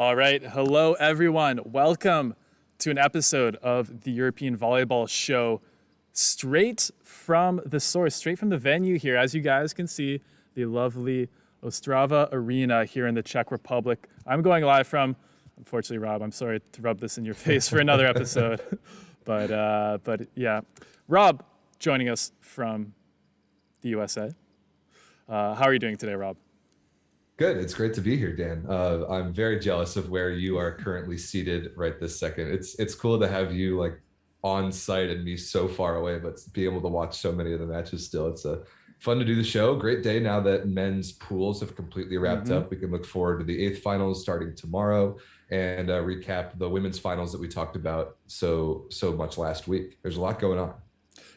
All right. Hello, everyone. Welcome to an episode of the European Volleyball Show, straight from the source, straight from the venue here. As you guys can see, the lovely Ostrava Arena here in the Czech Republic. I'm going live from, unfortunately, Rob, I'm sorry to rub this in your face for another episode. But yeah, Rob joining us from the USA. How are you doing today, Rob? Good. It's great to be here, Dan. I'm very jealous of where you are currently seated right this second. It's cool to have you like on site and me so far away, but be able to watch so many of the matches still. It's fun to do the show. Great day now that men's pools have completely wrapped up. We can look forward to the eighth finals starting tomorrow and recap the women's finals that we talked about so much last week. There's a lot going on.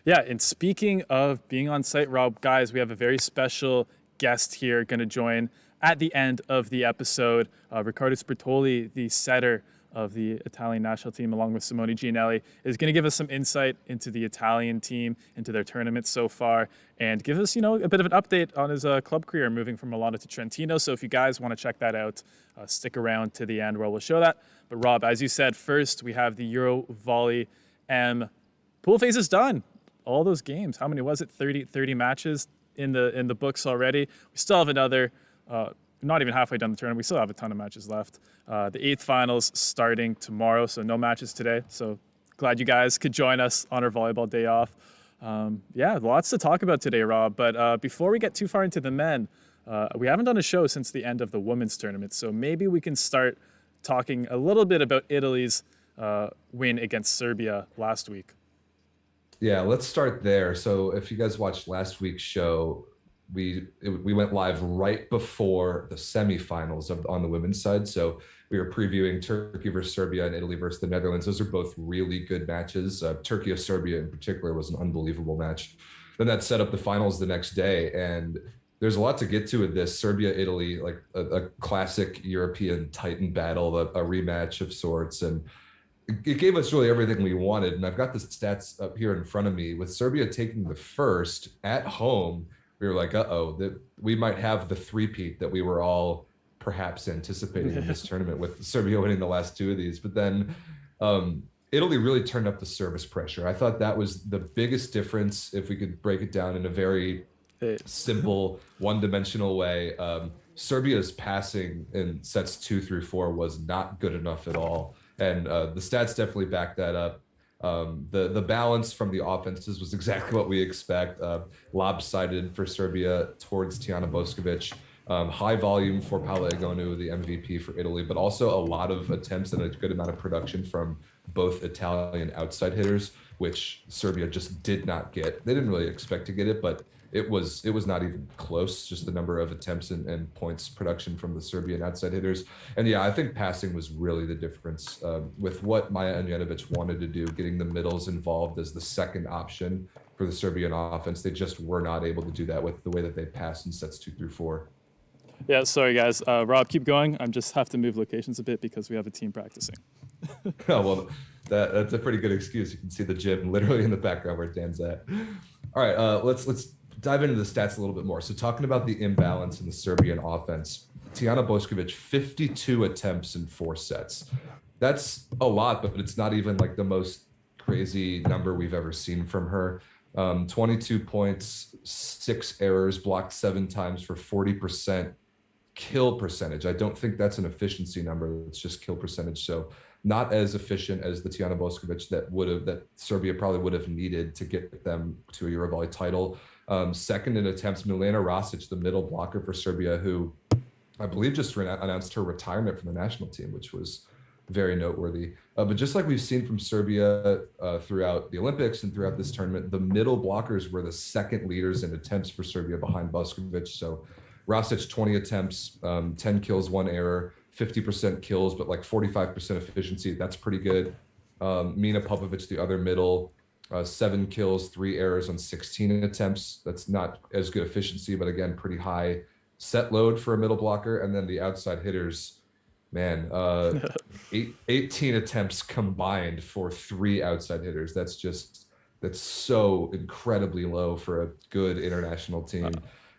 Yeah, and speaking of being on site, Rob, guys, we have a very special guest here going to join at the end of the episode. Riccardo Sbertoli, the setter of the Italian national team, along with Simone Gianelli, is going to give us some insight into the Italian team, into their tournament so far, and give us, a bit of an update on his club career moving from Milano to Trentino. So if you guys want to check that out, stick around to the end where we'll show that. But Rob, as you said, first we have the EuroVolleyM pool phase is done. All those games, how many was it? 30 matches in the books already. We still have another, not even halfway done the tournament. We still have a ton of matches left. The eighth finals starting tomorrow, so no matches today. So glad you guys could join us on our volleyball day off. Yeah, lots to talk about today, Rob. But before we get too far into the men, we haven't done a show since the end of the women's tournament. So maybe we can start talking a little bit about Italy's win against Serbia last week. Yeah, let's start there. So if you guys watched last week's show, we went live right before the semifinals on the women's side. So we were previewing Turkey versus Serbia and Italy versus the Netherlands. Those are both really good matches. Turkey of Serbia in particular was an unbelievable match. Then that set up the finals the next day. And there's a lot to get to with this. Serbia, Italy, like a classic European Titan battle, a rematch of sorts. And it gave us really everything we wanted. And I've got the stats up here in front of me. With Serbia taking the first at home, we were like, we might have the three-peat that we were all perhaps anticipating in this tournament, with Serbia winning the last two of these. But then Italy really turned up the service pressure. I thought that was the biggest difference, if we could break it down in a very simple, one-dimensional way. Serbia's passing in sets 2 through 4 was not good enough at all. And the stats definitely back that up. The balance from the offenses was exactly what we expect. Lopsided for Serbia towards Tijana Boskovic. High volume for Paola Egonu, the MVP for Italy, but also a lot of attempts and a good amount of production from both Italian outside hitters, which Serbia just did not get. They didn't really expect to get it, but it was not even close, just the number of attempts and points production from the Serbian outside hitters. And yeah, I think passing was really the difference with what Maja Anjenovic wanted to do, getting the middles involved as the second option for the Serbian offense. They just were not able to do that with the way that they passed in sets 2 through 4. Yeah, sorry guys. Rob, keep going. I just have to move locations a bit because we have a team practicing. Oh, well, that's a pretty good excuse. You can see the gym literally in the background where Dan's at. All right, let's dive into the stats a little bit more. So talking about the imbalance in the Serbian offense, Tijana Boskovic, 52 attempts in 4 sets. That's a lot, but it's not even like the most crazy number we've ever seen from her. 22 points, 6 errors, blocked 7 times for 40% kill percentage. I don't think that's an efficiency number. It's just kill percentage. So not as efficient as the Tijana Boskovic that Serbia probably would have needed to get them to a EuroVolley title. Second in attempts, Milena Rasic, the middle blocker for Serbia, who I believe just announced her retirement from the national team, which was very noteworthy. But just like we've seen from Serbia throughout the Olympics and throughout this tournament, the middle blockers were the second leaders in attempts for Serbia behind Boskovic. So Rasic, 20 attempts, 10 kills, 1 error, 50% kills, but like 45% efficiency. That's pretty good. Mina Popovic, the other middle, 7 kills, 3 errors on 16 attempts. That's not as good efficiency, but again, pretty high set load for a middle blocker. And then the outside hitters, man, 18 attempts combined for 3 outside hitters. That's so incredibly low for a good international team.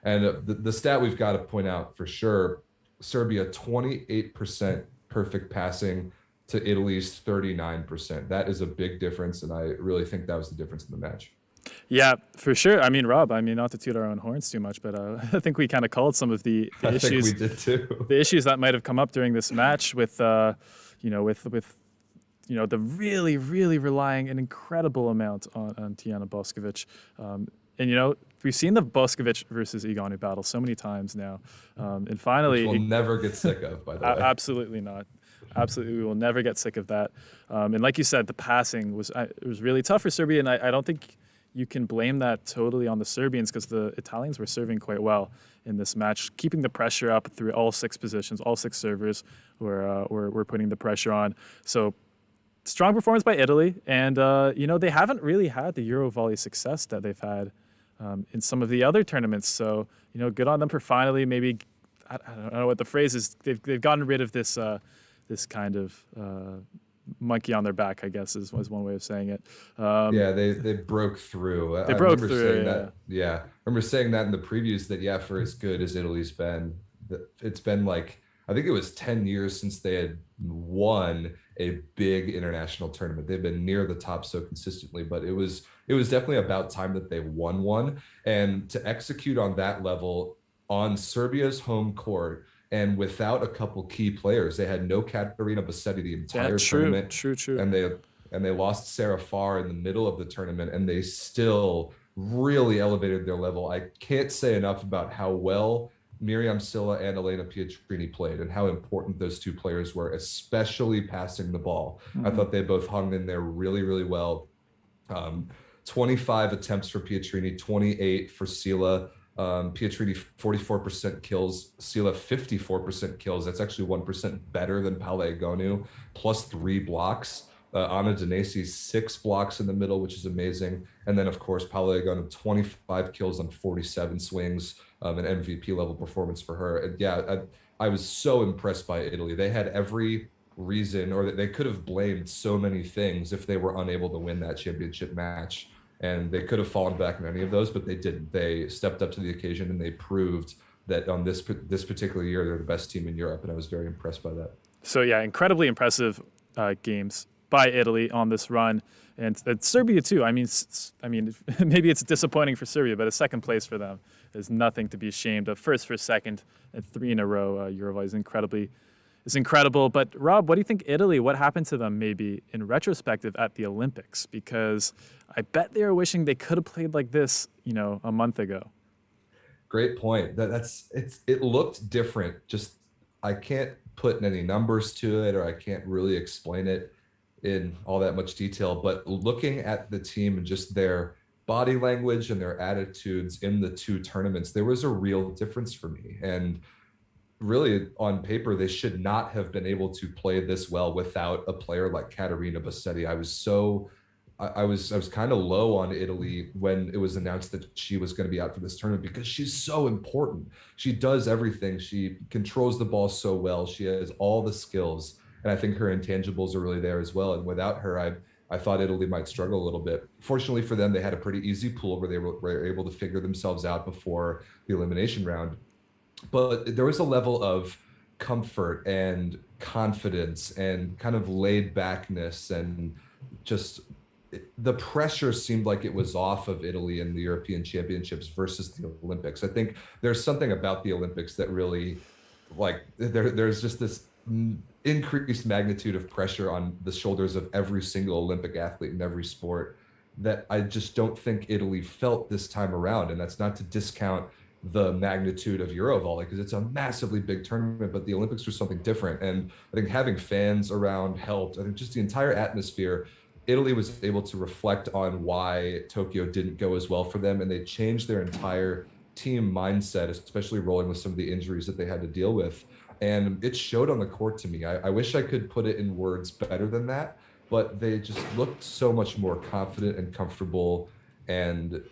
And the stat we've got to point out for sure, Serbia 28% perfect passing to Italy's 39%. That is a big difference, and I really think that was the difference in the match. Yeah, for sure. I mean, Rob, not to toot our own horns too much, but I think we kind of called some of the I think issues. we did too. The issues that might have come up during this match with, the really, really relying an incredible amount on Tijana Boskovic. And we've seen the Boskovic versus Iganu battle so many times now, and finally, which we'll never get sick of. By the way, absolutely not. Absolutely, we will never get sick of that. And like you said, the passing was really tough for Serbia, and I don't think you can blame that totally on the Serbians because the Italians were serving quite well in this match, keeping the pressure up through all 6 positions. All 6 servers were putting the pressure on. So strong performance by Italy, and they haven't really had the EuroVolley success that they've had in some of the other tournaments. So good on them for finally maybe I don't know what the phrase is. They've gotten rid of this kind of monkey on their back, I guess was one way of saying it. They broke through. They broke through. I remember saying that in the previews that for as good as Italy's been, it's been like I think it was 10 years since they had won a big international tournament. They've been near the top so consistently, but it was definitely about time that they won one. And to execute on that level on Serbia's home court and without a couple key players, they had no Katarina Bassetti the entire tournament. True. And they lost Sarah Farr in the middle of the tournament, and they still really elevated their level. I can't say enough about how well Miriam Silla and Elena Pietrini played and how important those 2 players were, especially passing the ball. I thought they both hung in there really, really well. 25 attempts for Pietrini, 28 for Silla. Pietrini 44% kills, Silla 54% kills. That's actually 1% better than Paleogonu, plus 3 blocks. Anna Denesi 6 blocks in the middle, which is amazing. And then, of course, Paleogonu 25 kills on 47 swings, an MVP level performance for her. And I was so impressed by Italy. They had every reason, or they could have blamed so many things if they were unable to win that championship match. And they could have fallen back in any of those, but they didn't. They stepped up to the occasion, and they proved that on this particular year, they're the best team in Europe. And I was very impressed by that. So, incredibly impressive games by Italy on this run, and Serbia too. I mean, maybe it's disappointing for Serbia, but a second place for them is nothing to be ashamed of. First for second, and 3 in a row. EuroVolley is incredible. But Rob, what do you think Italy? What happened to them maybe in retrospective at the Olympics? Because I bet they were wishing they could have played like this, a month ago. Great point. It looked different. Just I can't put any numbers to it, or I can't really explain it in all that much detail, but looking at the team and just their body language and their attitudes in the 2 tournaments, there was a real difference for me. And really on paper, they should not have been able to play this well without a player like Katarina Bassetti. I was kind of low on Italy when it was announced that she was going to be out for this tournament, because she's so important. She does everything. She controls the ball so well. She has all the skills. And I think her intangibles are really there as well. And without her, I thought Italy might struggle a little bit. Fortunately for them, they had a pretty easy pool where they were able to figure themselves out before the elimination round. But there was a level of comfort and confidence and kind of laid backness, and just the pressure seemed like it was off of Italy in the European Championships versus the Olympics. I think there's something about the Olympics that really, there's just this increased magnitude of pressure on the shoulders of every single Olympic athlete in every sport that I just don't think Italy felt this time around. And that's not to discount the magnitude of EuroVolley, because it's a massively big tournament, but the Olympics was something different. And I think having fans around helped. I think just the entire atmosphere, Italy was able to reflect on why Tokyo didn't go as well for them. And they changed their entire team mindset, especially rolling with some of the injuries that they had to deal with. And it showed on the court to me. I wish I could put it in words better than that, but they just looked so much more confident and comfortable, and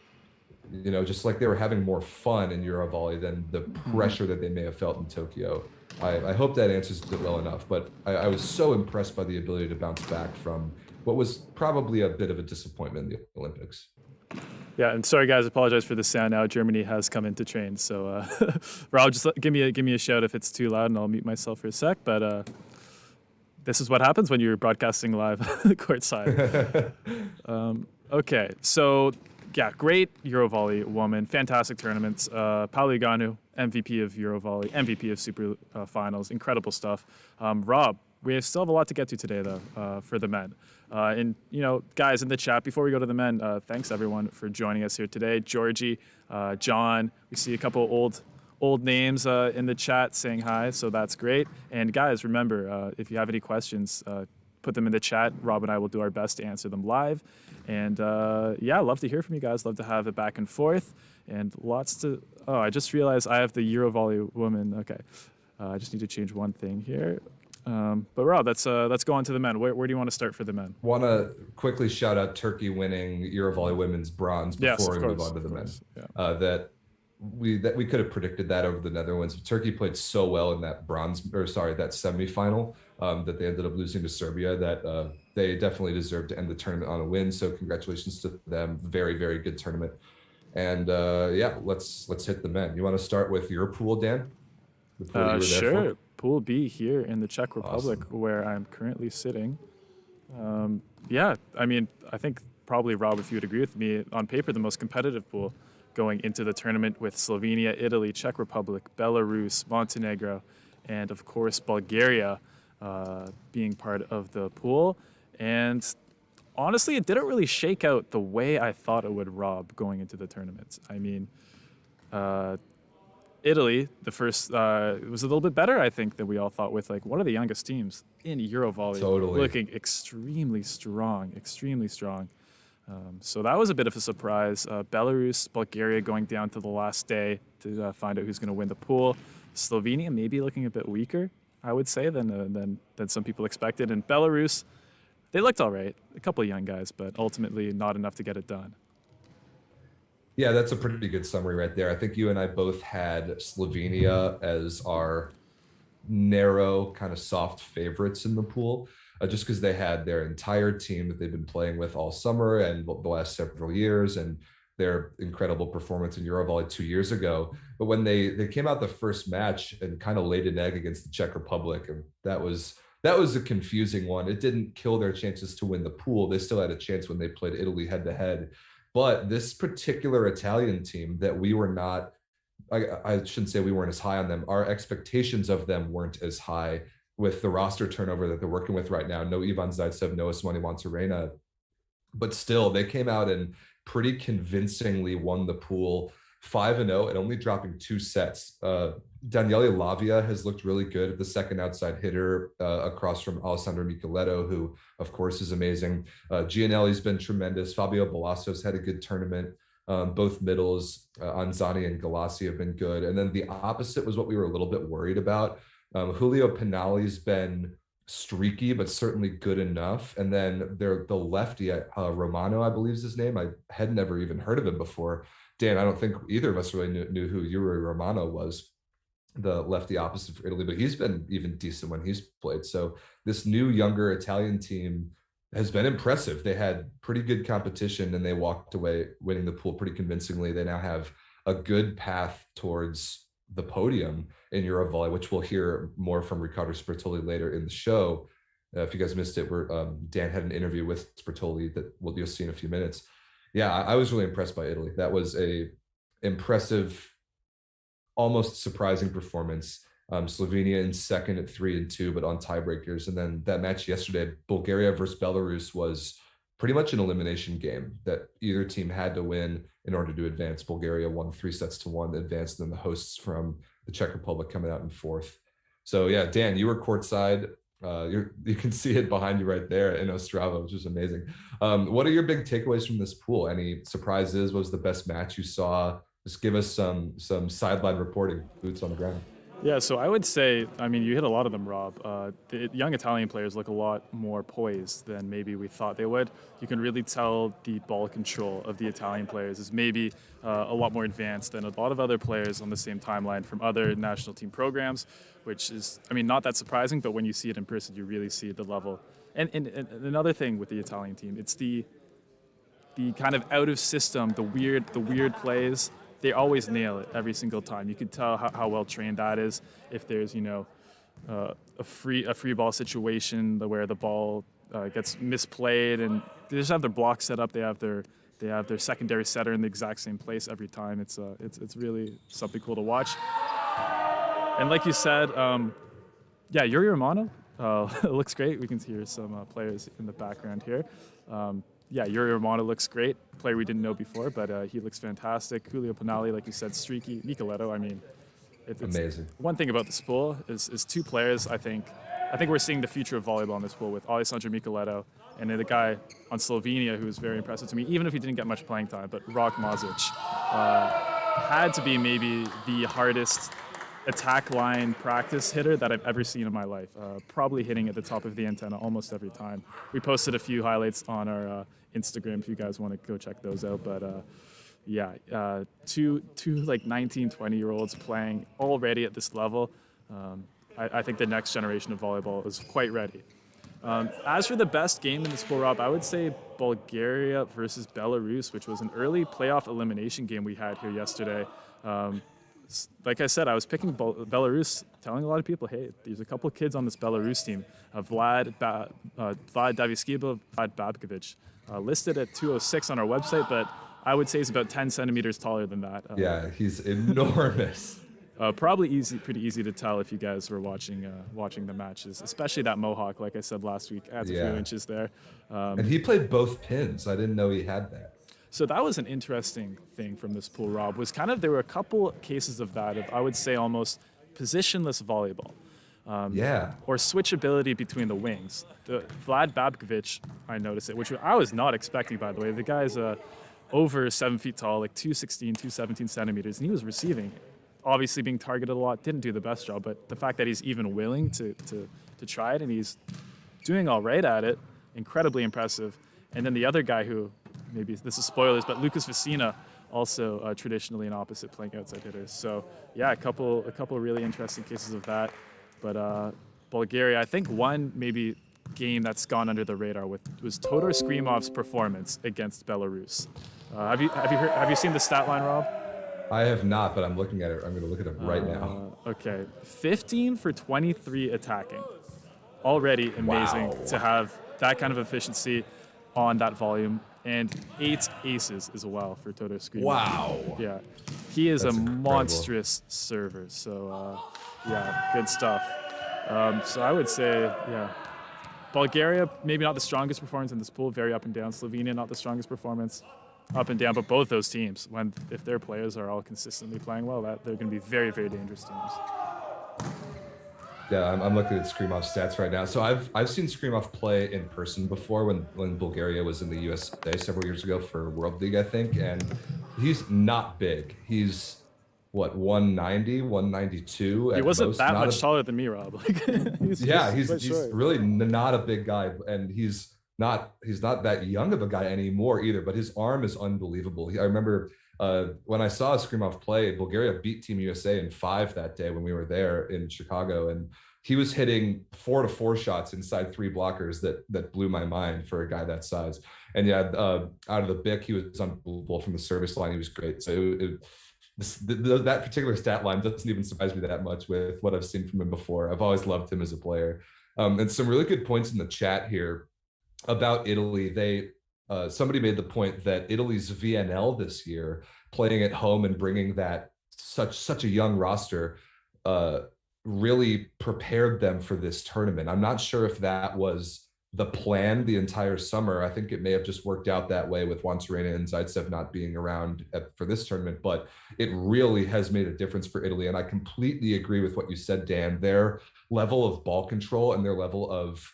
just like they were having more fun in EuroVolley than the pressure that they may have felt in Tokyo. I hope that answers it well enough, but I was so impressed by the ability to bounce back from what was probably a bit of a disappointment in the Olympics. Yeah, and sorry guys, apologize for the sound now. Germany has come in to train, so Rob, just give me a shout if it's too loud, and I'll mute myself for a sec. But This is what happens when you're broadcasting live courtside. Okay, so yeah, great EuroVolley woman, fantastic tournaments. Pauliganu, MVP of EuroVolley, MVP of Super Finals, incredible stuff. Rob, we still have a lot to get to today, though, for the men. And, guys in the chat, before we go to the men, thanks everyone for joining us here today. Georgie, John, we see a couple old names in the chat saying hi, so that's great. And guys, remember, if you have any questions, put them in the chat. Rob and I will do our best to answer them live. And love to hear from you guys. Love to have it back and forth. And lots to. Oh, I just realized I have the EuroVolley woman. Okay, I just need to change one thing here. But Rob, let's go on to the men. Where do you want to start for the men? Want to quickly shout out Turkey winning EuroVolley women's bronze before we move on to the men. Yeah. That we could have predicted that over the Netherlands. Turkey played so well in that that semifinal that they ended up losing to Serbia that they definitely deserved to end the tournament on a win. So congratulations to them. Very, very good tournament. And let's hit the men. You want to start with your pool, Dan? The pool you were sure. there for? Pool B here in the Czech Republic, where I'm currently sitting. I think probably, Rob, if you would agree with me, on paper, the most competitive pool going into the tournament with Slovenia, Italy, Czech Republic, Belarus, Montenegro, and of course, Bulgaria being part of the pool. And honestly, it didn't really shake out the way I thought it would, Rob, going into the tournament. I mean, Italy, the first, it was a little bit better, I think, than we all thought, with like one of the youngest teams in EuroVolley, looking extremely strong. So that was a bit of a surprise. Belarus, Bulgaria going down to the last day to find out who's going to win the pool. Slovenia maybe looking a bit weaker, I would say, than some people expected. And Belarus, they looked all right. A couple of young guys, but ultimately not enough to get it done. Yeah, that's a pretty good summary right there. I think you and I both had Slovenia as our narrow, kind of soft favorites in the pool, just because they had their entire team that they've been playing with all summer and the last several years, and their incredible performance in EuroVolley 2 years ago. But when they came out the first match and kind of laid an egg against the Czech Republic, and that was a confusing one. It didn't kill their chances to win the pool. They still had a chance when they played Italy head to head. But this particular Italian team that we were not, I shouldn't say we weren't as high on them. Our expectations of them weren't as high with the roster turnover that they're working with right now. No Ivan Zaitsev, no Asmani Monterrey. But still, they came out and pretty convincingly won the pool 5-0 and only dropping 2 sets. Daniele Lavia has looked really good at the second outside hitter across from Alessandro Micheletto, who, of course, is amazing. Gianelli's been tremendous. Fabio Balasso's had a good tournament. Both middles, Anzani and Galassi, have been good. And then the opposite was what we were a little bit worried about. Julio Pinali's been streaky, but certainly good enough. And then the lefty, Romano, I believe is his name. I had never even heard of him before. Dan, I don't think either of us really knew who Yuri Romano was, the lefty opposite for Italy, but he's been even decent when he's played. So this new younger Italian team has been impressive. They had pretty good competition and they walked away winning the pool pretty convincingly. They now have a good path towards the podium in EuroVolley, which we'll hear more from Riccardo Sbertoli later in the show. If you guys missed it, Dan had an interview with Sbertoli that you'll see in a few minutes. Yeah, I was really impressed by Italy. That was a impressive, almost surprising performance. Slovenia in second at 3-2, but on tiebreakers. And then that match yesterday, Bulgaria versus Belarus, was pretty much an elimination game that either team had to win in order to advance. Bulgaria won 3-1, advanced, and then the hosts from the Czech Republic coming out in fourth. So yeah, Dan, you were courtside. You can see it behind you right there in Ostrava, which is amazing. What are your big takeaways from this pool? Any surprises? What was the best match you saw? Just give us some sideline reporting, boots on the ground. Yeah, so I would say, I mean, you hit a lot of them, Rob. The young Italian players look a lot more poised than maybe we thought they would. You can really tell the ball control of the Italian players is maybe a lot more advanced than a lot of other players on the same timeline from other national team programs, which is, I mean, not that surprising, but when you see it in person, you really see the level. And another thing with the Italian team, it's the kind of out of system, the weird plays. They always nail it every single time. You can tell how well trained that is. If there's, a free ball situation where the ball gets misplayed, and they just have their block set up. They have their secondary setter in the exact same place every time. It's really something cool to watch. And like you said, yeah, Yuri Romano looks great. We can hear some players in the background here. Yeah, Yuri Romano looks great. Player we didn't know before, but he looks fantastic. Julio Pinali, like you said, streaky. Micheletto, I mean, it's Amazing. One thing about this pool is two players. I think we're seeing the future of volleyball in this pool with Alessandro Micheletto and then the guy on Slovenia who was very impressive to me, even if he didn't get much playing time. But Rok Mazic had to be maybe the hardest attack line practice hitter that I've ever seen in my life. Probably hitting at the top of the antenna almost every time. We posted a few highlights on our Instagram if you guys want to go check those out. But yeah, two like 19, 20-year-olds playing already at this level. I think the next generation of volleyball is quite ready. As for the best game in this pool, Rob, I would say Bulgaria versus Belarus, which was an early playoff elimination game we had here yesterday. Like I said, I was picking Belarus, telling a lot of people, hey, there's a couple of kids on this Belarus team. Vlad Daviskiba, Vlad Babkovic, listed at 206 on our website, but I would say he's about 10 centimeters taller than that. Yeah, he's enormous. Probably pretty easy to tell if you guys were watching the matches, especially that mohawk, like I said last week, adds a few inches there. And he played both pins. I didn't know he had that. So that was an interesting thing from this pool, Rob, was kind of, there were a couple cases of that, of I would say almost positionless volleyball. Or switchability between the wings. The Vlad Babkovic, I noticed it, which I was not expecting, by the way. The guy's over 7 feet tall, like 216, 217 centimeters, and he was receiving. Obviously being targeted a lot, didn't do the best job, but the fact that he's even willing to try it, and he's doing all right at it, incredibly impressive. And then the other guy who, maybe this is spoilers, but Lucas Vicina, also traditionally an opposite playing outside hitter. So yeah, a couple really interesting cases of that. But Bulgaria, I think one maybe game that's gone under the radar was Todor Skrimov's performance against Belarus. Have you seen the stat line, Rob? I have not, but I'm looking at it. I'm going to look at it right now. Okay, 15 for 23 attacking. Already amazing to have that kind of efficiency on that volume. And 8 aces as well for Todor Skrimov. Wow. Yeah, he is That's a incredible. monstrous server. So yeah, good stuff. So I would say, yeah, Bulgaria, maybe not the strongest performance in this pool, very up and down. Slovenia, not the strongest performance, up and down. But both those teams, if their players are all consistently playing well, they're going to be very, very dangerous teams. Yeah, I'm looking at Skrimov's stats right now. So I've seen Skrimov play in person before when Bulgaria was in the USA several years ago for World League, I think. And he's not big. He's what, 190, 192 at He wasn't most. that much taller than me, Rob. He's really not a big guy, and he's not that young of a guy anymore either. But his arm is unbelievable. I remember when I saw Skrimov play, Bulgaria beat Team USA in 5 that day when we were there in Chicago, and he was hitting 4-4 shots inside 3 blockers that blew my mind for a guy that size. And yeah, out of the BIC, he was unbelievable from the service line. He was great. So that particular stat line doesn't even surprise me that much with what I've seen from him before. I've always loved him as a player. And some really good points in the chat here about Italy. Somebody made the point that Italy's VNL this year, playing at home and bringing that such a young roster, really prepared them for this tournament. I'm not sure if that was the plan the entire summer. I think it may have just worked out that way with Juan Serena and Zaitsev not being around for this tournament, but it really has made a difference for Italy. And I completely agree with what you said, Dan. Their level of ball control and their level of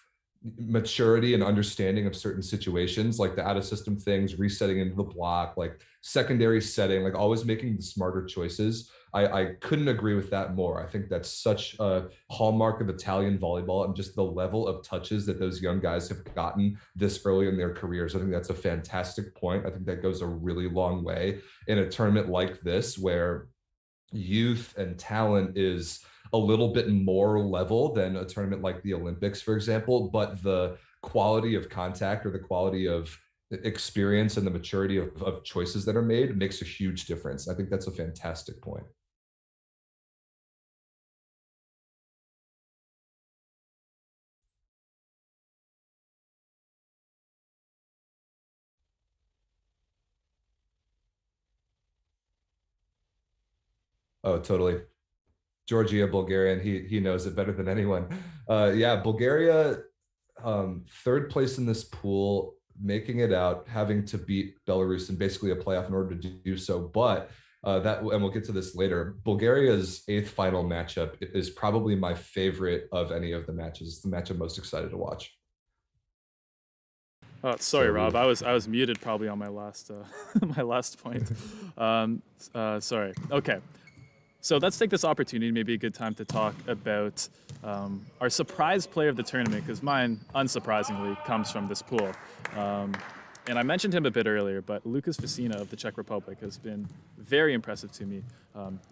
maturity and understanding of certain situations, like the out of system things, resetting into the block, like secondary setting, like always making the smarter choices. I couldn't agree with that more. I think that's such a hallmark of Italian volleyball, and just the level of touches that those young guys have gotten this early in their careers. I think that's a fantastic point. I think that goes a really long way in a tournament like this, where youth and talent is a little bit more level than a tournament like the Olympics, for example, but the quality of contact or the quality of experience and the maturity of choices that are made makes a huge difference. I think that's a fantastic point. Oh, totally. Georgia, Bulgarian. He knows it better than anyone. Yeah, Bulgaria, third place in this pool, making it out, having to beat Belarus in basically a playoff in order to do so. But that, and we'll get to this later. Bulgaria's eighth final matchup is probably my favorite of any of the matches. It's the match I'm most excited to watch. Oh, sorry, So Rob. I was muted probably on my last my last point. Sorry. Okay. So let's take this opportunity, maybe a good time to talk about our surprise player of the tournament, because mine, unsurprisingly, comes from this pool. And I mentioned him a bit earlier, but Lukas Vesina of the Czech Republic has been very impressive to me.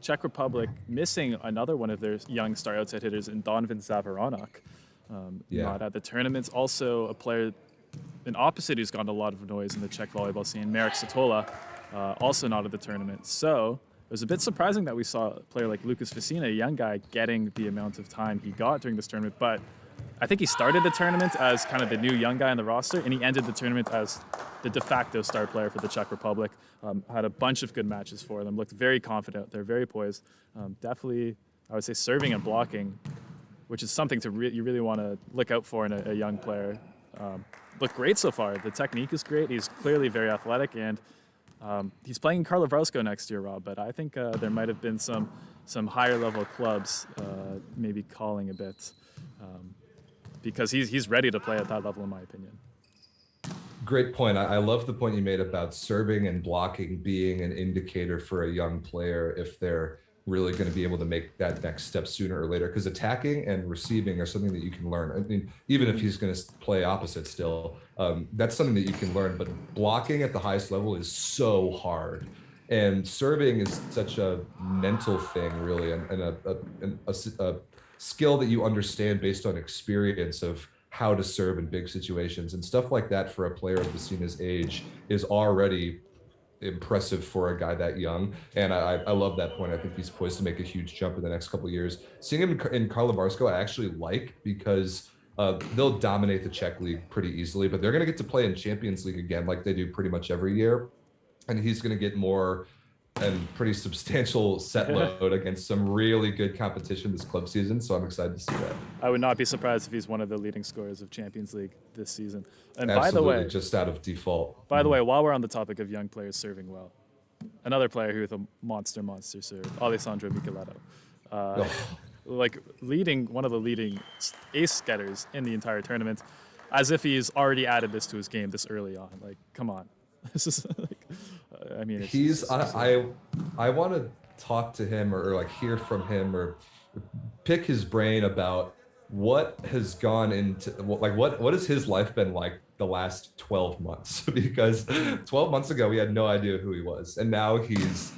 Czech Republic missing another one of their young star outside hitters in Donovan Zavaronak, not at the tournaments. Also a player, an opposite who's gotten a lot of noise in the Czech volleyball scene, Marek Sotola, also not at the tournament. So it was a bit surprising that we saw a player like Lukas Vesina, a young guy, getting the amount of time he got during this tournament. But I think he started the tournament as kind of the new young guy on the roster, and he ended the tournament as the de facto star player for the Czech Republic. Had a bunch of good matches for them, looked very confident, they're very poised. Definitely, I would say, serving and blocking, which is something to you really want to look out for in a young player. Looked great so far. The technique is great. He's clearly very athletic, and he's playing in Karlovarsko next year, Rob. But I think there might have been some higher level clubs maybe calling a bit, because he's ready to play at that level, in my opinion. great point. I love the point you made about serving and blocking being an indicator for a young player if they're really going to be able to make that next step sooner or later, because attacking and receiving are something that you can learn. I mean, even if he's going to play opposite still, that's something that you can learn, but blocking at the highest level is so hard. And serving is such a mental thing, really, and a skill that you understand based on experience of how to serve in big situations, and stuff like that for a player of Vesina's age is already impressive for a guy that young. And I love that point. I think he's poised to make a huge jump in the next couple of years. Seeing him in Karlovarsko, I actually like, because they'll dominate the Czech league pretty easily, but they're going to get to play in Champions League again, like they do pretty much every year. And he's going to get more and pretty substantial set load against some really good competition this club season. So I'm excited to see that. I would not be surprised if he's one of the leading scorers of Champions League this season. And Absolutely, by the way, just out of default. By the way, while we're on the topic of young players serving well, another player who with a monster serve, Alessandro Micheleto. Like leading one of the leading ace getters in the entire tournament, as if he's already added this to his game this early on. Like, come on. This is like, I mean, I want to talk to him or like hear from him or pick his brain about what has gone into, like what has his life been like the last 12 months, because 12 months ago we had no idea who he was, and now he's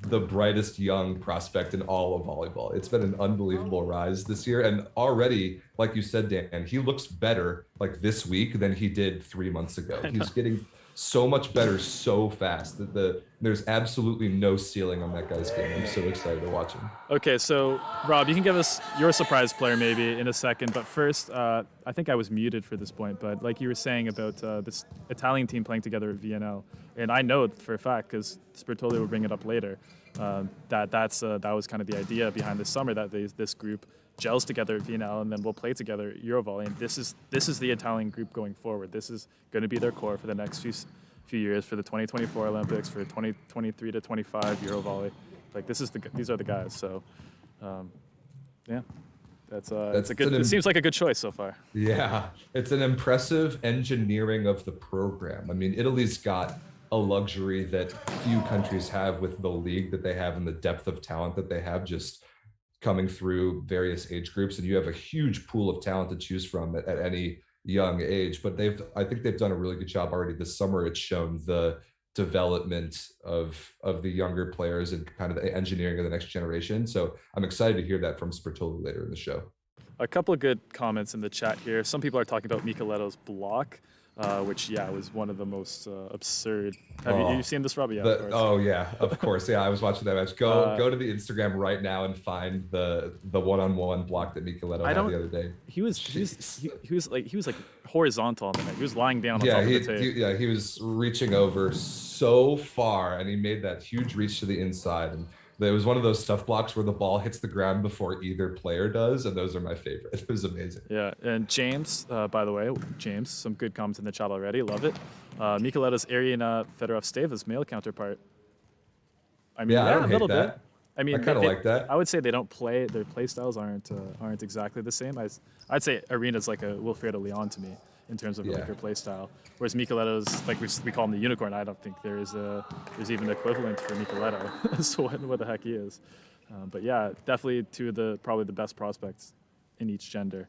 the brightest young prospect in all of volleyball. It's been an unbelievable rise this year, and already, like you said, Dan, he looks better like this week than he did 3 months ago. He's getting so much better so fast that there's absolutely no ceiling on that guy's game. I'm so excited to watch him. Okay, so Rob, you can give us your surprise player maybe in a second, but first, I think I was muted for this point, but like you were saying about this Italian team playing together at VNL, and I know for a fact, because Sbertoli will bring it up later, that was kind of the idea behind this summer, that this group gels together at VNL, and then we'll play together at EuroVolley. And this is the Italian group going forward. This is going to be their core for the next few years, for the 2024 Olympics, for 2023 to 25 EuroVolley. Like these are the guys. So, yeah, that's a good. It seems like a good choice so far. Yeah, it's an impressive engineering of the program. I mean, Italy's got a luxury that few countries have with the league that they have and the depth of talent that they have, just coming through various age groups, and you have a huge pool of talent to choose from at any young age. But I think they've done a really good job already this summer. It's shown the development of the younger players and kind of the engineering of the next generation. So I'm excited to hear that from Sbertoli later in the show. A couple of good comments in the chat here. Some people are talking about Micheleto's block, which was one of the most absurd. Have you seen this, Robbie? Yeah, of course. Yeah, I was watching that match. Go to the Instagram right now and find the one-on-one block that Micheleto had the other day. He was like horizontal on the net. He was lying down on top of the tape. He was reaching over so far, and he made that huge reach to the inside. And There was one of those stuff blocks where the ball hits the ground before either player does, and those are my favorite. It was amazing. Yeah, and James, by the way, James, some good comments in the chat already. Love it. Mikeleta's Ariana Fedorov-Steva's male counterpart. I mean, Yeah, I don't a hate little that. bit. I mean, I kind of like that. I would say they don't play. Their play styles aren't exactly the same. I'd say Arena's like a Wilfredo Leon to me in terms of like her play style. Whereas Mikeleta's, like we call him the unicorn. I don't think there's even an equivalent for Mikeleta as to what the heck he is. But yeah, definitely two of probably the best prospects in each gender.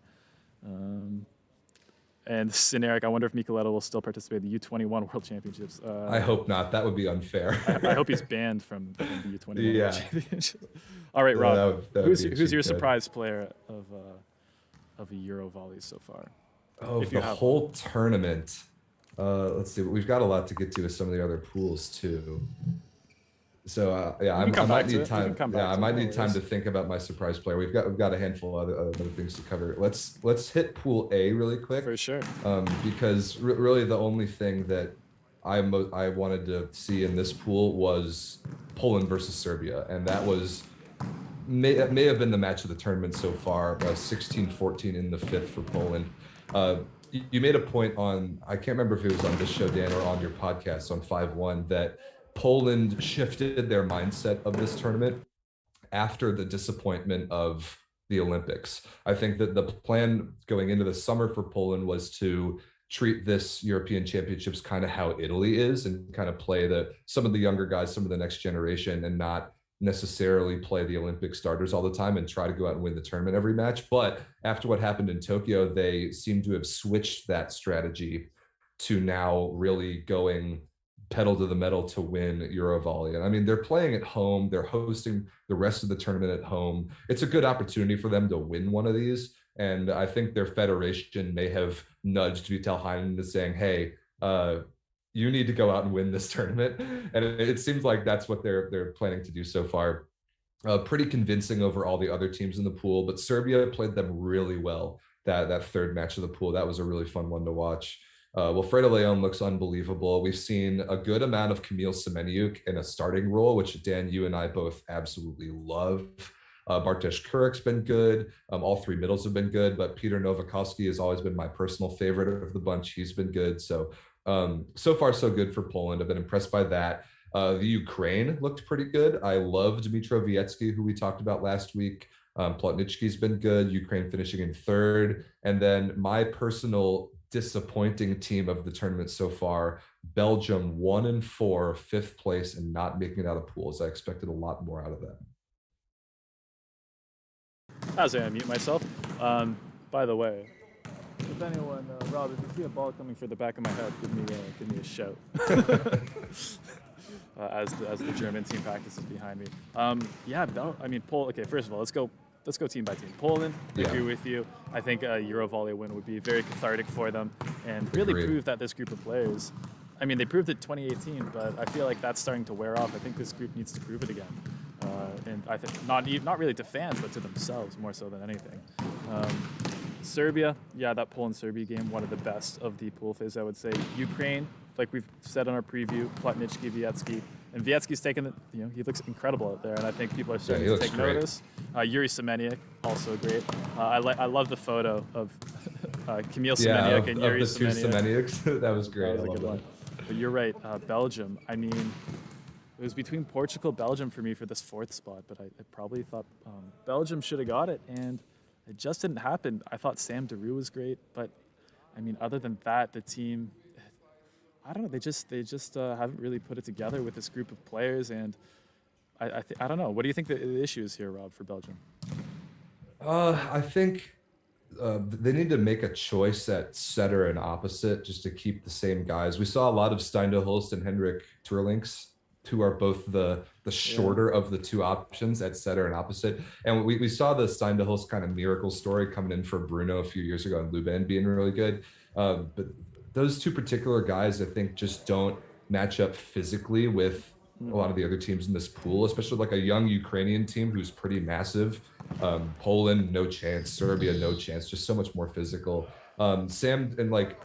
And Eric, I wonder if Mikeleta will still participate in the U21 World Championships. I hope not. That would be unfair. I hope he's banned from the U21 Yeah. World Championships. All right, Rob, that would who's your surprise player of a EuroVolley so far? Oh, the whole tournament. Let's see. We've got a lot to get to with some of the other pools too. So I might need time. Yeah, I might need time to think about my surprise player. We've got a handful of other things to cover. Let's hit Pool A really quick. For sure. Because really the only thing that I wanted to see in this pool was Poland versus Serbia, and that may have been the match of the tournament so far. 16-14 in the fifth for Poland. You made a point on, I can't remember if it was on this show, Dan, or on your podcast on 5-1, that Poland shifted their mindset of this tournament after the disappointment of the Olympics. I think that the plan going into the summer for Poland was to treat this European Championships kind of how Italy is, and kind of play some of the younger guys, some of the next generation, and not necessarily play the Olympic starters all the time and try to go out and win the tournament every match. But after what happened in Tokyo, they seem to have switched that strategy to now really going pedal to the metal to win EuroVolley. And I mean, they're playing at home, they're hosting the rest of the tournament at home. It's a good opportunity for them to win one of these. And I think their federation may have nudged Vital Heinen into saying, hey, you need to go out and win this tournament. And it seems like that's what they're planning to do so far. Pretty convincing over all the other teams in the pool, but Serbia played them really well that third match of the pool. That was a really fun one to watch. Wilfredo Leon looks unbelievable. We've seen a good amount of Kamil Semeniuk in a starting role, which Dan, you and I both absolutely love. Bartosz Kurek's been good. All three middles have been good, but Peter Nowakowski has always been my personal favorite of the bunch. He's been good. So far so good for Poland. I've been impressed by that. The Ukraine looked pretty good. I love Dmytro Wiecki, who we talked about last week. Plotnicki's been good. Ukraine finishing in third. And then my personal disappointing team of the tournament so far, Belgium 1-4, fifth place, and not making it out of pools. I expected a lot more out of that. As I mute myself. By the way, if anyone, Rob, if you see a ball coming for the back of my head, give me a shout. As the German team practices behind me. Okay, first of all, let's go team by team. Poland, I agree with you. I think a EuroVolley win would be very cathartic for them and really prove that this group of players, I mean, they proved it 2018, but I feel like that's starting to wear off. I think this group needs to prove it again. And I think not really to fans, but to themselves more so than anything. Serbia, that Poland-Serbia game, one of the best of the pool phase, I would say. Ukraine, like we've said on our preview, Plotnicki, Wiecki. And Wiecki's taken it, he looks incredible out there, and I think people are starting to take notice. Yuri Semeniuk, also great. I love the photo of Kamil Semeniuk and Yuri Semeniuk. Of the two Semeniuks. That was great. That was a good one. But you're right, Belgium. I mean, it was between Portugal, Belgium for me for this fourth spot, but I probably thought Belgium should have got it, and it just didn't happen. I thought Sam Deroux was great, but I mean, other than that, the team, I don't know. They just haven't really put it together with this group of players, and I don't know. What do you think the issue is here, Rob, for Belgium? I think they need to make a choice at setter and opposite just to keep the same guys. We saw a lot of Steindo Hulst and Hendrik Turlinks, who are both the shorter of the two options at setter and opposite. And we saw the Steindo Hulst kind of miracle story coming in for Bruno a few years ago in Leuven being really good. But those two particular guys, I think, just don't match up physically with a lot of the other teams in this pool, especially like a young Ukrainian team who's pretty massive. Poland, no chance. Serbia, no chance. Just so much more physical. Sam, and like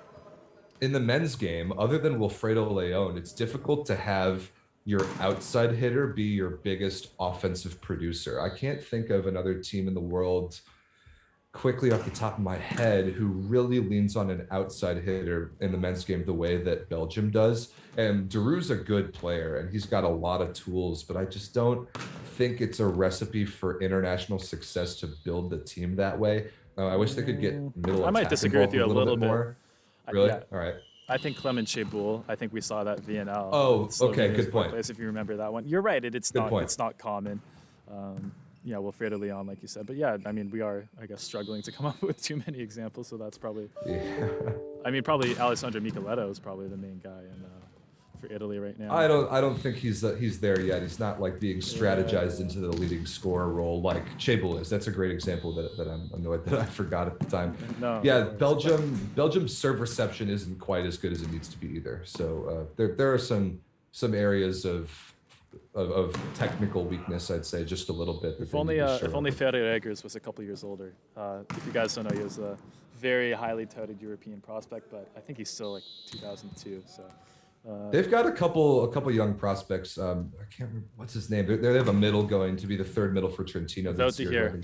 in the men's game, other than Wilfredo Leon, it's difficult to have your outside hitter be your biggest offensive producer. I can't think of another team in the world quickly off the top of my head who really leans on an outside hitter in the men's game the way that Belgium does. And Daru's a good player and he's got a lot of tools, but I just don't think it's a recipe for international success to build the team that way. I wish they could get middle. I might disagree with you a little bit more. Really? Yeah. All right. I think Clement Cheboul. I think we saw that VNL. Oh, okay, good point. If you remember that one, you're right. It's good not. Point. It's not common. Yeah, Wilfredo Leon, like you said. But yeah, I mean, we are, I guess, struggling to come up with too many examples. So that's probably. Yeah. I mean, probably Alessandro Micheletto is probably the main guy for Italy right now. I don't think he's there yet. He's not like being strategized into the leading scorer role like Cheboul is. That's a great example that I'm annoyed that I forgot at the time. No. Yeah, Belgium's serve reception isn't quite as good as it needs to be either. So there are some areas of technical weakness, I'd say, just a little bit. If only Ferry Eggers was a couple years older. If you guys don't know, he was a very highly touted European prospect, but I think he's still like 2002. So. They've got a couple young prospects. I can't remember what's his name. They have a middle going to be the third middle for Trentino this year.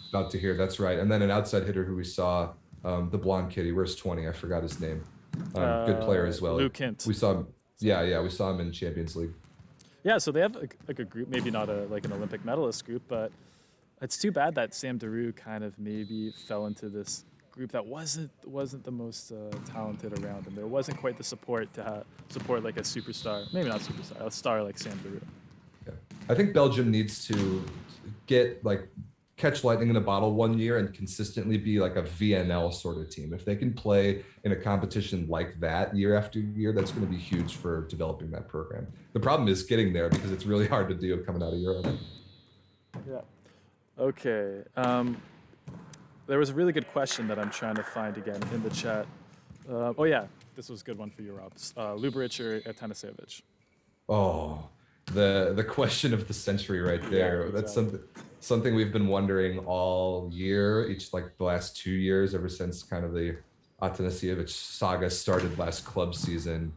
About to hear. That's right. And then an outside hitter who we saw, the blonde kitty. Where's 20? I forgot his name. Good player as well. Luke Hint. We saw him. Yeah, we saw him in Champions League. Yeah, so they have like a group, maybe not like an Olympic medalist group, but it's too bad that Sam Daru kind of maybe fell into this group that wasn't the most talented around him. There wasn't quite the support to support like a superstar, maybe not superstar, a star like Sam Daru. Yeah. I think Belgium needs to catch lightning in a bottle one year and consistently be like a VNL sort of team. If they can play in a competition like that year after year, that's going to be huge for developing that program. The problem is getting there because it's really hard to do coming out of Europe. Yeah. Okay. There was a really good question that I'm trying to find again in the chat. Oh yeah, this was a good one for you, Rob. Luburic or Atanasevic? Oh, the question of the century right there. Yeah, exactly. That's something we've been wondering all year, the last 2 years, ever since kind of the Atanasievich saga started last club season.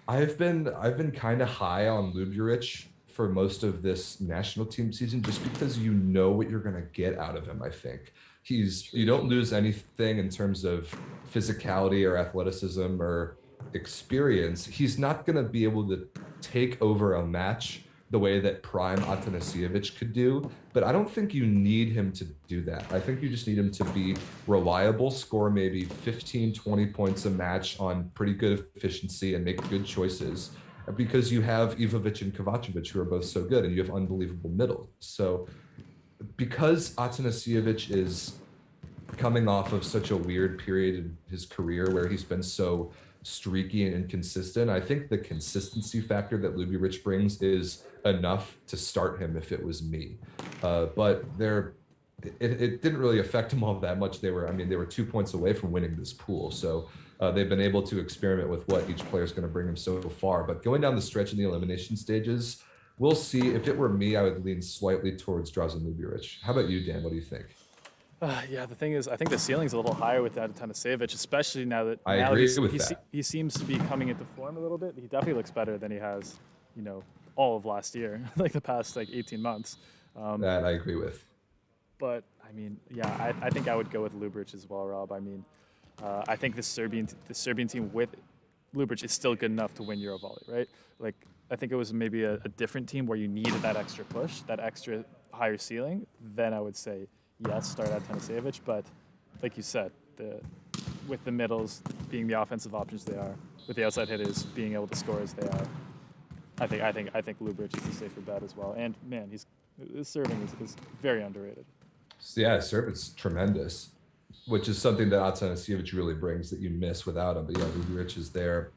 I've been kind of high on Luburic for most of this national team season, just because you know what you're gonna get out of him. I think you don't lose anything in terms of physicality or athleticism or experience. He's not gonna be able to take over a match the way that prime Atanasievich could do, but I don't think you need him to do that. I think you just need him to be reliable, score maybe 15, 20 points a match on pretty good efficiency and make good choices, because you have Ivovic and Kovacevic who are both so good and you have unbelievable middle. So because Atanasievich is coming off of such a weird period in his career where he's been so streaky and inconsistent, I think the consistency factor that Luburic brings is enough to start him if it was me. But it didn't really affect them all that much. They were 2 points away from winning this pool. So they've been able to experiment with what each player is going to bring them so far. But going down the stretch in the elimination stages, we'll see. If it were me, I would lean slightly towards Drazen Luburic. How about you, Dan? What do you think? Yeah, the thing is, I think the ceiling's a little higher with Atanasievich, especially now that he seems to be coming into form a little bit. He definitely looks better than he has, all of last year, like the past 18 months. That I agree with. But I mean, yeah, I think I would go with Luburic as well, Rob. I mean, I think the Serbian team with Luburic is still good enough to win EuroVolley, right? Like, I think it was maybe a different team where you needed that extra push, that extra higher ceiling. Then I would say, yes, start at Atanasievich. But like you said, with the middles being the offensive options they are, with the outside hitters being able to score as they are, I think Luburic is a safer bet as well. And man, his serving is very underrated. Yeah, serve is tremendous, which is something that Atanasievich really brings that you miss without him. But yeah, Luburic is there.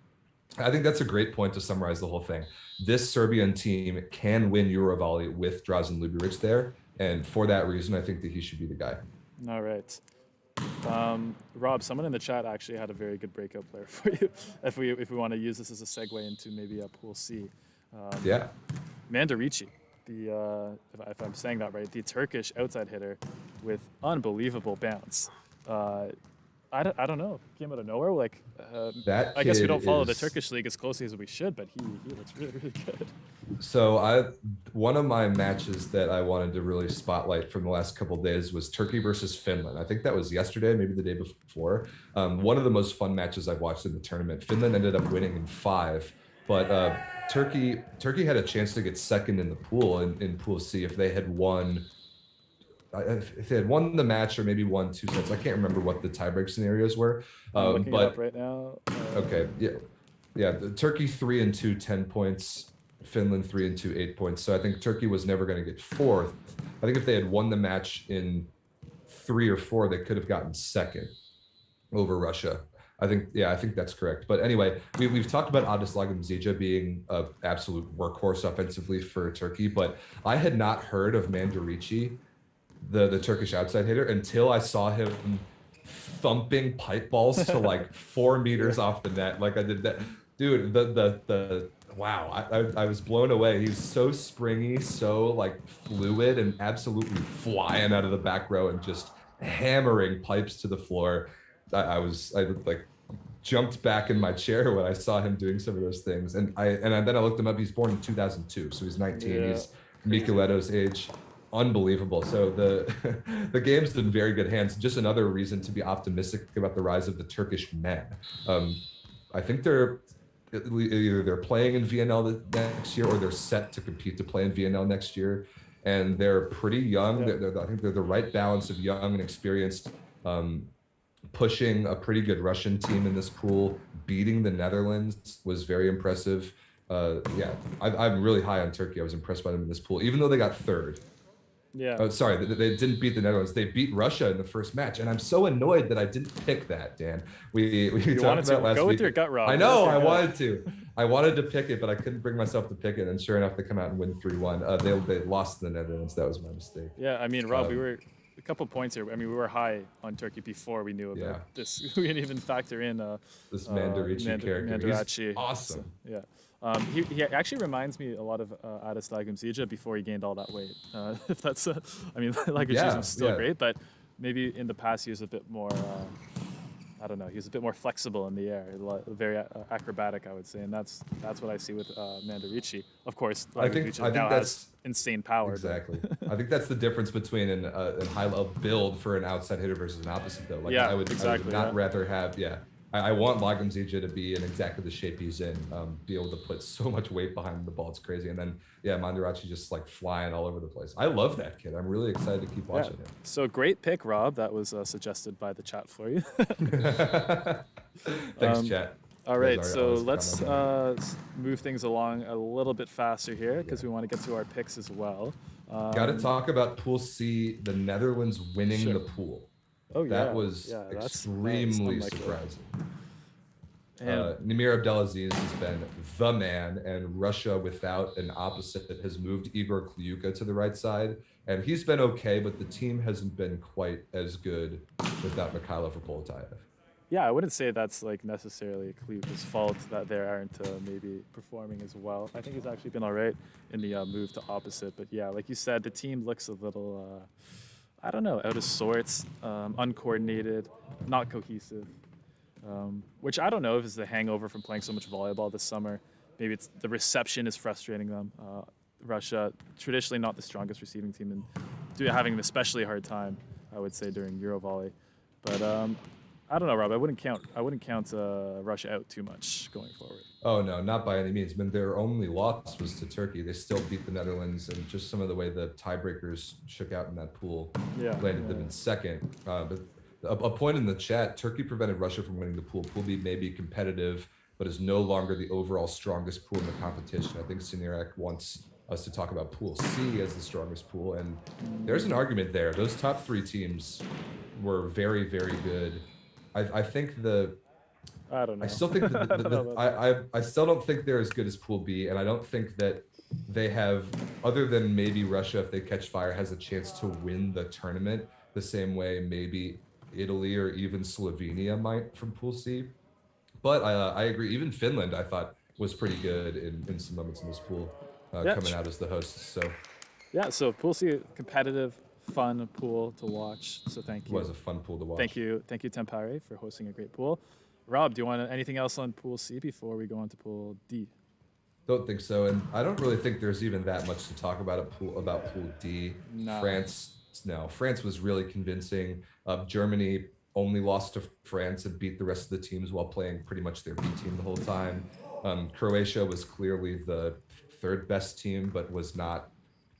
I think that's a great point to summarize the whole thing. This Serbian team can win EuroVolley with Drazen Luburic there, and for that reason, I think that he should be the guy. All right. Rob, someone in the chat actually had a very good breakout player for you. If we want to use this as a segue into maybe a Pool C. Yeah. Mandarici, if I'm saying that right, the Turkish outside hitter with unbelievable bounce. I don't know. Came out of nowhere. Like, That I guess we kid don't follow the is Turkish league as closely as we should, but he looks really, really good. so one of my matches that I wanted to really spotlight from the last couple of days was Turkey versus Finland. I think that was yesterday, maybe the day before. One of the most fun matches I've watched in the tournament. Finland ended up winning in 5, but Turkey had a chance to get second in the pool in Pool C if they had won. If they had won the match or maybe won 2 sets. I can't remember what the tiebreak scenarios were. I'm looking it but up right now. okay, yeah. The Turkey 3-2, 10 points. Finland 3-2, 8 points. So I think Turkey was never going to get 4th. I think if they had won the match in 3 or 4, they could have gotten second over Russia. I think that's correct. But anyway, we've talked about Adislagam Zija being an absolute workhorse offensively for Turkey, but I had not heard of Mandarici, the Turkish outside hitter, until I saw him thumping pipe balls to like 4 meters off the net. Like I did that, dude. The wow, I was blown away. He's so springy, so like fluid, and absolutely flying out of the back row and just hammering pipes to the floor. I like jumped back in my chair when I saw him doing some of those things. And then I looked him up. He's born in 2002, so he's 19. Yeah. He's Micheletto's age. Unbelievable. So the game's in very good hands. Just another reason to be optimistic about the rise of the Turkish men. I think they're playing in VNL next year, or they're set to compete to play in VNL next year, and they're pretty young. Yeah. I think they're the right balance of young and experienced, pushing a pretty good Russian team in this pool. Beating the Netherlands was very impressive. I'm really high on Turkey. I was impressed by them in this pool, even though they got 3rd. Yeah. Oh, sorry, they didn't beat the Netherlands. They beat Russia in the first match, and I'm so annoyed that I didn't pick that, Dan. We talked about last go week. With your gut, Rob. I know, I wanted to. I wanted to pick it, but I couldn't bring myself to pick it, and sure enough, they come out and win 3-1. They lost to the Netherlands. That was my mistake. Yeah, I mean, Rob, we were a couple points here. I mean, we were high on Turkey before we knew about this. We didn't even factor in this Mandarici character. Mandarici. He's awesome. So, yeah. He actually reminds me a lot of Adislagam Zija before he gained all that weight. If that's, I mean, Lagumzija still great, but maybe in the past he was a bit more, I don't know, he was a bit more flexible in the air, very acrobatic, I would say, and that's what I see with Mandarici. Of course, I think now that's has insane power. Exactly. I think that's the difference between a high level build for an outside hitter versus an opposite, though. Like, I would not rather have I want Lagumzija to be in exactly the shape he's in, be able to put so much weight behind the ball. It's crazy. And then, Mandarici just like flying all over the place. I love that kid. I'm really excited to keep watching him. So great pick, Rob. That was suggested by the chat for you. Thanks, chat. All right, so let's move things along a little bit faster here because we want to get to our picks as well. Got to talk about Pool C, the Netherlands winning the pool. Oh, that was extremely surprising. Nimir Abdelaziz has been the man, and Russia without an opposite has moved Igor Kliuka to the right side, and he's been okay, but the team hasn't been quite as good without Mikhailo Verpoltayev. Yeah, I wouldn't say that's like necessarily Kliuka's fault that they aren't maybe performing as well. I think he's actually been all right in the move to opposite, but yeah, like you said, the team looks a little I don't know, out of sorts, uncoordinated, not cohesive, which I don't know if it's the hangover from playing so much volleyball this summer. Maybe it's the reception is frustrating them. Russia, traditionally not the strongest receiving team, and having an especially hard time, I would say, during EuroVolley. But I don't know, Rob. I wouldn't count Russia out too much going forward. Oh no, not by any means. I mean, their only loss was to Turkey. They still beat the Netherlands, and just some of the way the tiebreakers shook out in that pool landed them in second. But a point in the chat: Turkey prevented Russia from winning the pool. Pool B may be competitive, but is no longer the overall strongest pool in the competition. I think Sinirak wants us to talk about Pool C as the strongest pool, and there's an argument there. Those top 3 teams were very, very good. I think I don't know. I still think I still don't think they're as good as Pool B, and I don't think that they have, other than maybe Russia, if they catch fire, has a chance to win the tournament the same way maybe Italy or even Slovenia might from Pool C. But I agree. Even Finland, I thought, was pretty good in some moments in this pool, coming out as the hosts. So so Pool C competitive. fun pool to watch. So thank you. It was a fun pool to watch. Thank you, Tempare, for hosting a great pool. Rob, do you want anything else on Pool C before we go on to Pool D? Don't think so, and I don't really think there's even that much to talk about Pool D. No. France was really convincing. Germany only lost to France and beat the rest of the teams while playing pretty much their B team the whole time. Croatia was clearly the third best team, but was not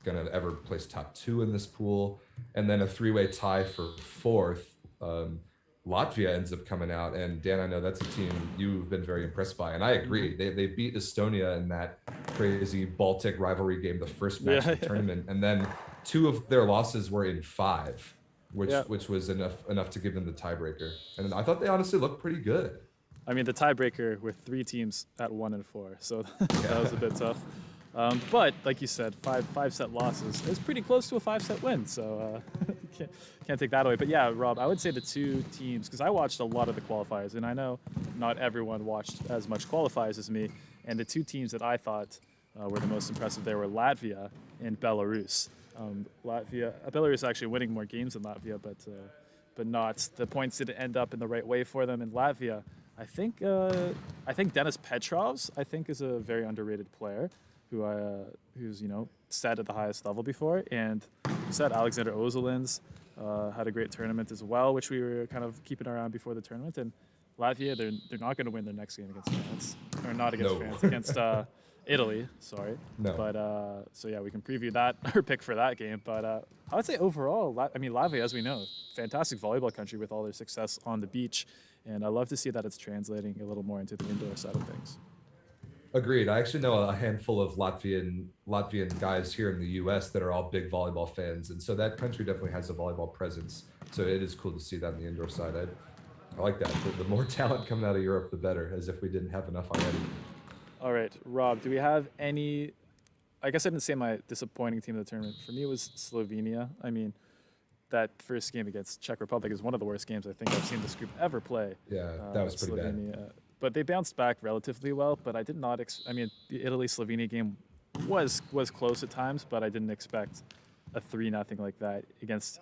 going to ever place top 2 in this pool. And then a 3-way tie for 4th. Latvia ends up coming out, and Dan, I know that's a team you've been very impressed by, and I agree. They beat Estonia in that crazy Baltic rivalry game, the first match of the tournament, and then 2 of their losses were in 5, which was enough to give them the tiebreaker. And I thought they honestly looked pretty good. I mean, the tiebreaker with 3 teams at 1 and 4, so that was a bit tough. But like you said, 5-set losses is pretty close to a 5-set win, so can't take that away. But yeah, Rob, I would say the 2 teams, because I watched a lot of the qualifiers, and I know not everyone watched as much qualifiers as me, and the 2 teams that I thought were the most impressive there were Latvia and Belarus. Belarus actually winning more games than Latvia, but not, the points didn't end up in the right way for them. In Latvia, I think Denis Petrovs, is a very underrated player who's set at the highest level before, and you said Alexander Ozolins had a great tournament as well, which we were kind of keeping our eye on before the tournament. And Latvia, they're not going to win their next game against France, or not against France, against Italy. Sorry, no. But so yeah, we can preview that or pick for that game. But I would say overall, Latvia, as we know, fantastic volleyball country with all their success on the beach, and I love to see that it's translating a little more into the indoor side of things. Agreed. I actually know a handful of Latvian guys here in the U.S. that are all big volleyball fans, and so that country definitely has a volleyball presence. So it is cool to see that on the indoor side. I like that. The more talent coming out of Europe, the better, as if we didn't have enough already. All right, Rob, do we have any? I guess I didn't say my disappointing team of the tournament. For me, it was Slovenia. I mean, that first game against Czech Republic is one of the worst games I think I've seen this group ever play. Yeah, that was pretty bad. But they bounced back relatively well. But I did not. The Italy-Slovenia game was close at times, but I didn't expect a 3-0 like that against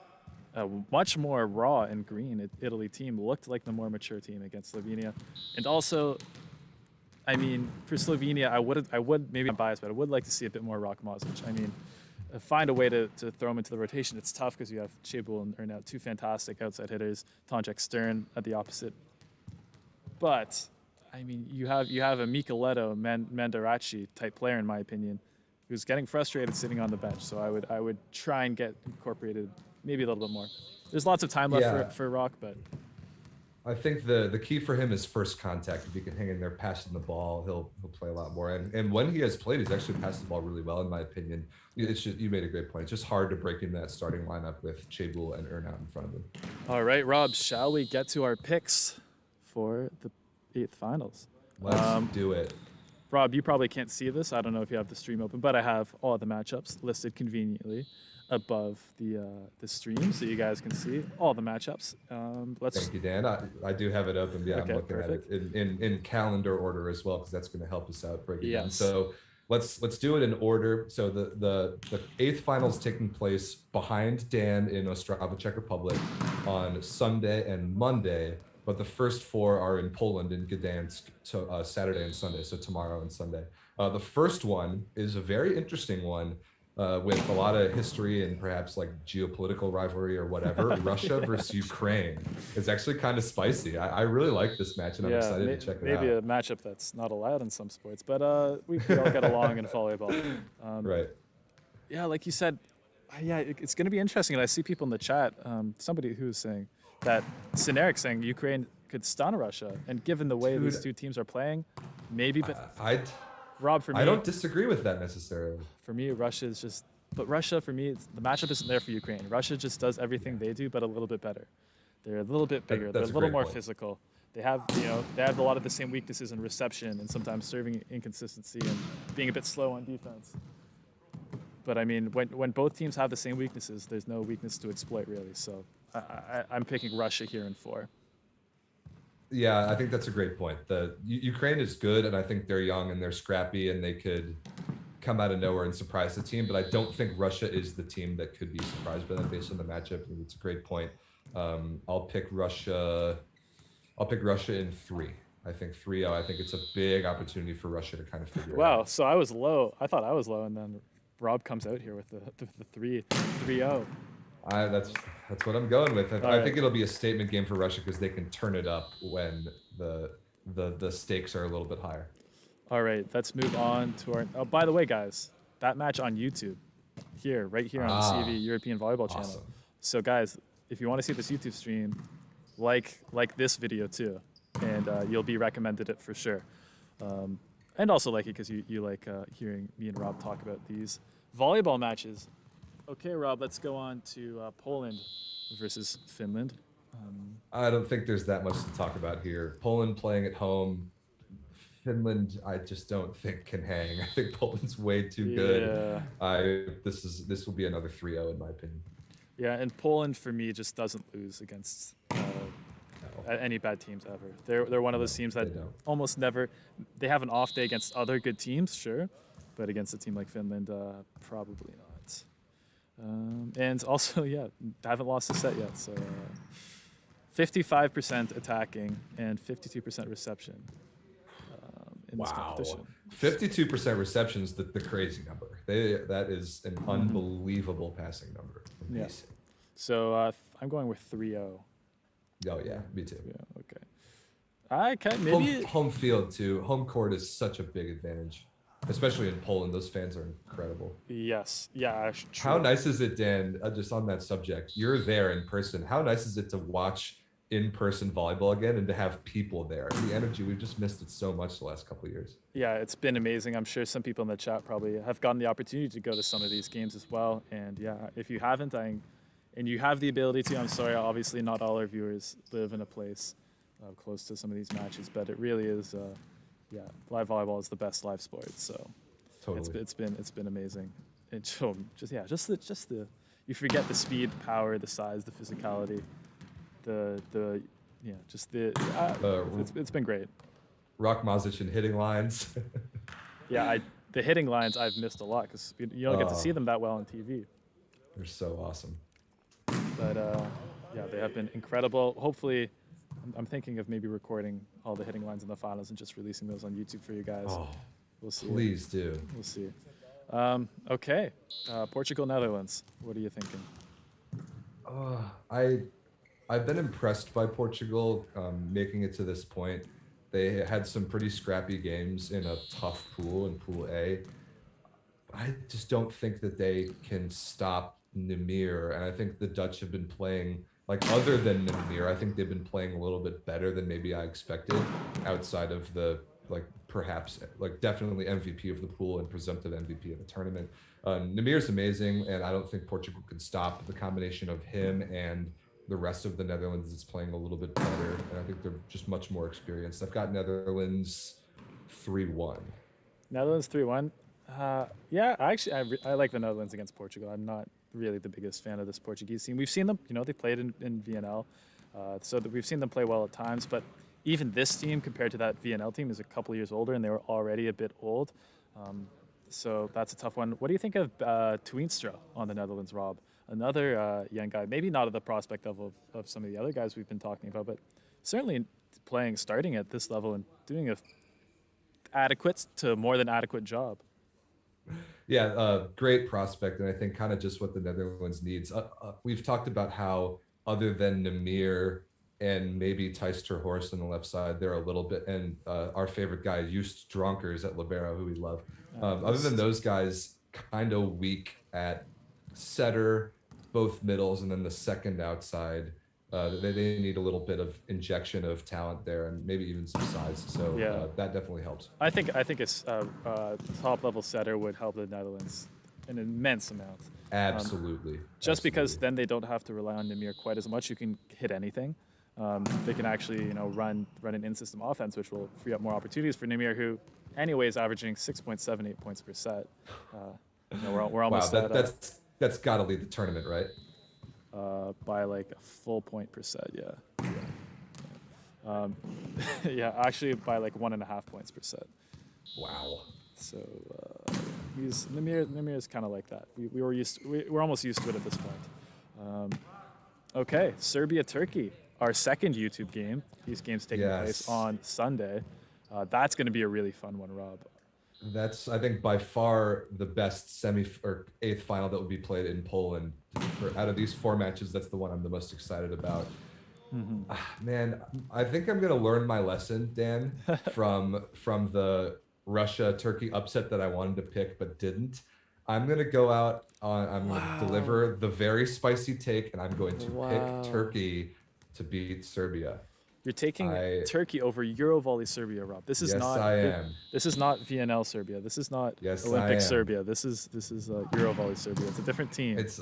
a much more raw and green Italy team. Looked like the more mature team against Slovenia, and also, I mean, for Slovenia, I would maybe I'm biased, but I would like to see a bit more Rock Mozic. I mean, find a way to throw him into the rotation. It's tough because you have Chebul and Ernau, 2 fantastic outside hitters. Tonček Stern at the opposite. But I mean, you have a Micheletto Mandarachi type player, in my opinion, who's getting frustrated sitting on the bench. So I would try and get incorporated maybe a little bit more. There's lots of time left for Rock, but I think the key for him is first contact. If he can hang in there passing the ball, he'll play a lot more. And when he has played, he's actually passed the ball really well, in my opinion. You made a great point. It's just hard to break in that starting lineup with Chebul and Ernau in front of him. All right, Rob, shall we get to our picks for the 8th finals? Let's do it. Rob, you probably can't see this. I don't know if you have the stream open, but I have all the matchups listed conveniently above the stream, so you guys can see all the matchups. Thank you, Dan. I do have it open. Yeah, okay, I'm looking perfect. At it in calendar order as well, because that's going to help us out breaking down. So let's do it in order. So the 8th finals taking place behind Dan in Ostrava, Czech Republic, on Sunday and Monday. But the first 4 are in Poland, in Gdansk, Saturday and Sunday, so tomorrow and Sunday. The first one is a very interesting one with a lot of history and perhaps like geopolitical rivalry or whatever. Russia versus Ukraine. It's actually kind of spicy. I really like this match, and I'm excited to check it out. Maybe a matchup that's not allowed in some sports, but we all get along in volleyball. Right. Yeah, like you said, it's going to be interesting. And I see people in the chat, somebody who's saying that Syneric saying Ukraine could stun Russia, and given the way these 2 teams are playing, maybe. But Rob, for me, I don't disagree with that necessarily. For me, Russia, for me, the matchup isn't there for Ukraine. Russia just does everything they do, but a little bit better. They're a little bit bigger. They're a little more physical. They have a lot of the same weaknesses in reception and sometimes serving inconsistency and being a bit slow on defense. But I mean, when both teams have the same weaknesses, there's no weakness to exploit, really. So I'm picking Russia here in 4. Yeah, I think that's a great point. The Ukraine is good, and I think they're young and they're scrappy, and they could come out of nowhere and surprise the team. But I don't think Russia is the team that could be surprised by them based on the matchup. And it's a great point. I'll pick Russia. I'll pick Russia in 3. I think 3-0. I think it's a big opportunity for Russia to kind of figure it out. Wow. So I was low. I thought I was low, and then Rob comes out here with the 3-0. That's what I'm going with. I think right. it'll be a statement game for Russia because they can turn it up when the stakes are a little bit higher. All right, let's move on to our. Oh, by the way, guys, that match on YouTube, right here on the CV European Volleyball channel. Awesome. So, guys, if you want to see this YouTube stream, like this video too, and you'll be recommended it for sure. And also like it because you like hearing me and Rob talk about these volleyball matches. Okay, Rob, let's go on to Poland versus Finland. I don't think there's that much to talk about here. Poland playing at home. Finland, I just don't think can hang. I think Poland's way too good. This will be another 3-0 in my opinion. Yeah, and Poland for me just doesn't lose against any bad teams ever. They're one of those teams that almost never. They have an off day against other good teams, sure, but against a team like Finland, probably not. And also, yeah, haven't lost a set yet. So 55% attacking and 52% reception. In this competition. 52% reception is the crazy number. That is an unbelievable passing number. Amazing. Yeah. So I'm going with 3-0. Oh yeah, me too. Yeah, okay. I can maybe home field too. Home court is such a big advantage, especially in Poland. Those fans are incredible. Yes. Yeah. True. How nice is it, Dan? Just on that subject, you're there in person. How nice is it to watch in-person volleyball again and to have people there? The energy, we've just missed it so much the last couple of years. Yeah, it's been amazing. I'm sure some people in the chat probably have gotten the opportunity to go to some of these games as well. And yeah, if you haven't, and you have the ability to, I'm sorry, obviously not all our viewers live in a place close to some of these matches, but it really is, live volleyball is the best live sport. So totally. it's been amazing. And so just the you forget the speed, the power, the size, the physicality. It's been great. Rock Mazic and hitting lines. Yeah, the hitting lines I've missed a lot because you don't get to see them that well on TV. They're so awesome. But they have been incredible. Hopefully, I'm thinking of maybe recording all the hitting lines in the finals and just releasing those on YouTube for you guys. Oh, we'll see. Please do. We'll see. Okay, Portugal, Netherlands. What are you thinking? I've been impressed by Portugal making it to this point. They had some pretty scrappy games in a tough pool in Pool A. I just don't think that they can stop Nemir, and I think the Dutch have been playing, like, other than Nemir, I think they've been playing a little bit better than maybe I expected, outside of the, like, perhaps, like, definitely MVP of the pool and presumptive MVP of the tournament. Nemir's amazing, and I don't think Portugal can stop the combination of him and the rest of the Netherlands is playing a little bit better, and I think they're just much more experienced. I've got Netherlands 3-1. Netherlands 3-1. Yeah, actually, I like the Netherlands against Portugal. I'm not really the biggest fan of this Portuguese team. We've seen them, they played in VNL, so that we've seen them play well at times. But even this team, compared to that VNL team, is a couple of years older, and they were already a bit old. So that's a tough one. What do you think of Toenstra on the Netherlands, Rob? Another young guy, maybe not at the prospect level of some of the other guys we've been talking about, but certainly starting at this level and doing a adequate to more than adequate job. Yeah, great prospect, and I think kind of just what the Netherlands needs. We've talked about how other than Nemir and maybe Thijs ter Horst on the left side, they're a little bit, and our favorite guy, Joost Dronkers at libero, who we love. Other than those guys, kind of weak at setter, both middles, and then the second outside. They need a little bit of injection of talent there, and maybe even some size. So that definitely helps. I think a top level setter would help the Netherlands an immense amount. Absolutely. Just because then they don't have to rely on Nemir quite as much. You can hit anything. They can actually run an in-system offense, which will free up more opportunities for Nemir, who anyway is averaging 6.78 points per set. We're almost that's got to lead the tournament, right? By like a full point per set, yeah. Yeah, actually by like 1.5 points per set. Wow. So Nimir is kind of like that. We're almost used to it at this point. Okay, Serbia Turkey, our second YouTube game. These games taking place on Sunday. That's going to be a really fun one, Rob. That's, I think, by far the best semi or eighth final that will be played in Poland. Out of these 4 matches, that's the one I'm the most excited about. Man, I think I'm gonna learn my lesson, Dan, from the Russia-Turkey upset that I wanted to pick but didn't. I'm gonna go out on. I'm gonna deliver the very spicy take, and I'm going to pick Turkey to beat Serbia. You're taking Turkey over EuroVolley Serbia, Rob. This is not. I am. This is not VNL Serbia. This is not Olympic Serbia. This is EuroVolley Serbia. It's a different team. It's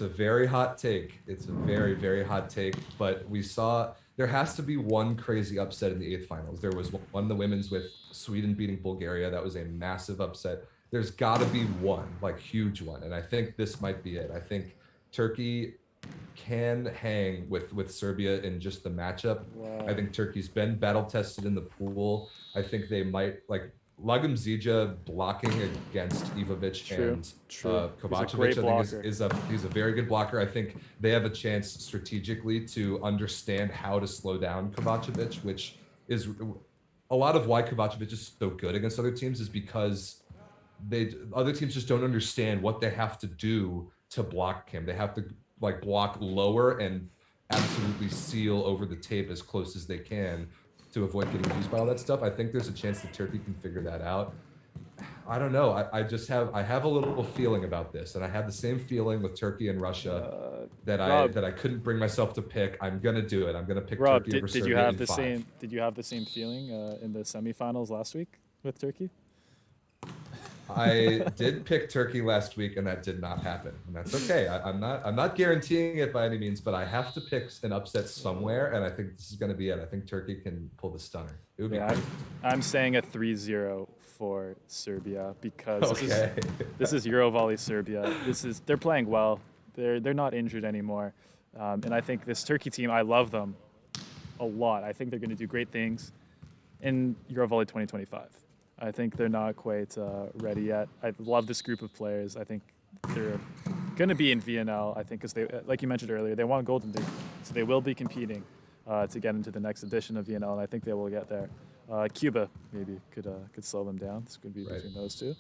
a very hot take. It's a very, very hot take. But we saw there has to be one crazy upset in the eighth finals. There was one in the women's with Sweden beating Bulgaria. That was a massive upset. There's got to be one, like huge one, and I think this might be it. I think Turkey can hang with Serbia in just the matchup. I think Turkey's been battle tested in the pool. I think they might, like Lagum Zija blocking against Ivovic and Kovacevic. I think he's a very good blocker. I think they have a chance strategically to understand how to slow down Kovacevic, which is a lot of why Kovacevic is so good against other teams is because other teams just don't understand what they have to do to block him. They have to like block lower and absolutely seal over the tape as close as they can to avoid getting used by all that stuff. I think there's a chance that Turkey can figure that out. I don't know. I have a little feeling about this, and I had the same feeling with Turkey and Russia that I couldn't bring myself to pick. I'm gonna do it. I'm gonna pick Turkey over Serbia. Did you have the same feeling in the semifinals last week with Turkey? I did pick Turkey last week, and that did not happen, and that's okay. I'm not guaranteeing it by any means, but I have to pick an upset somewhere, and I think this is going to be it. I think Turkey can pull the stunner. It would be great. I'm saying a 3-0 for Serbia because this is EuroVolley Serbia. They're playing well. They're not injured anymore, and I think this Turkey team, I love them a lot. I think they're going to do great things in EuroVolley 2025. I think they're not quite ready yet. I love this group of players. I think they're going to be in VNL. I think because they, like you mentioned earlier, they want Golden League, so they will be competing to get into the next edition of VNL, and I think they will get there. Cuba maybe could slow them down. It's going to be between those two.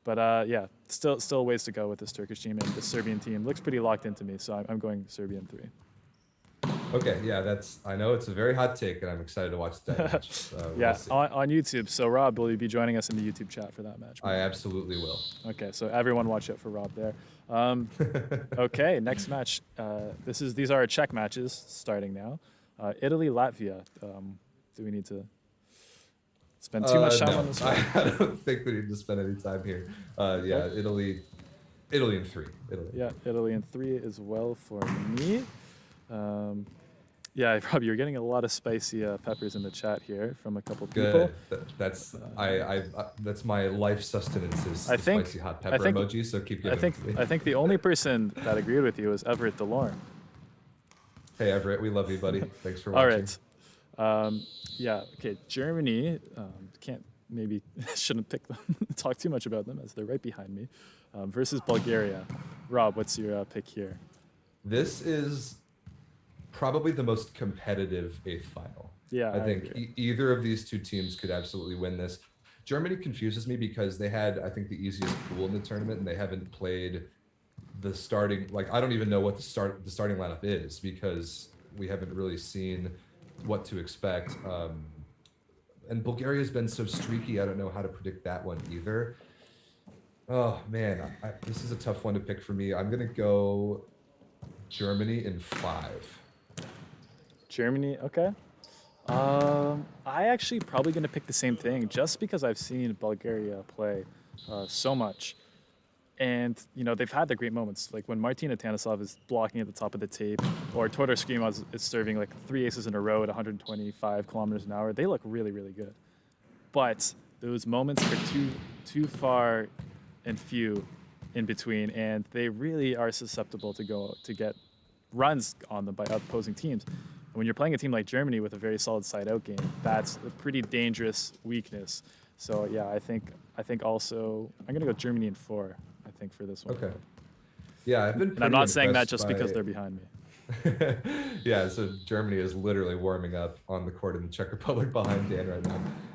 But yeah, still ways to go with this Turkish team, and the Serbian team looks pretty locked into me. So I'm going Serbian 3. Okay, yeah, I know it's a very hot take, and I'm excited to watch that match. On YouTube. So Rob, will you be joining us in the YouTube chat for that match? I absolutely will. Okay, so everyone watch out for Rob there. Okay, next match. These are our Czech matches starting now. Italy, Latvia. Do we need to spend too much time on this one? I don't think we need to spend any time here. Yeah, Italy in 3. Yeah, Italy in 3 as well for me. Yeah, Rob, you're getting a lot of spicy peppers in the chat here from a couple people. Good. That's my life sustenance is spicy hot pepper emoji. So keep giving. I think the only person that agreed with you is Everett DeLorme. Hey Everett, we love you, buddy. Thanks for watching. All right. Yeah. Okay. Germany. Shouldn't pick them. Talk too much about them as they're right behind me. Versus Bulgaria. Rob, what's your pick here? This is probably the most competitive eighth final. Yeah, I think either of these two teams could absolutely win this. Germany confuses me because they had, I think, the easiest pool in the tournament, and they haven't played the starting. Like, I don't even know what the starting lineup is because we haven't really seen what to expect. And Bulgaria's been so streaky. I don't know how to predict that one either. Oh man, this is a tough one to pick for me. I'm gonna go Germany in 5. Germany, okay. I actually probably going to pick the same thing just because I've seen Bulgaria play so much. And, they've had their great moments. Like when Martina Tanisov is blocking at the top of the tape or Todor Skrimov is serving like 3 aces in a row at 125 kilometers an hour. They look really, really good. But those moments are too far and few in between, and they really are susceptible to get runs on them by opposing teams. When you're playing a team like Germany with a very solid side-out game, that's a pretty dangerous weakness So yeah, I think also I'm gonna go Germany in 4. I think for this one. Okay. Yeah, I've been. And I'm not saying that impressed just because by- they're behind me. Yeah, so Germany is literally warming up on the court in the Czech Republic behind Dan right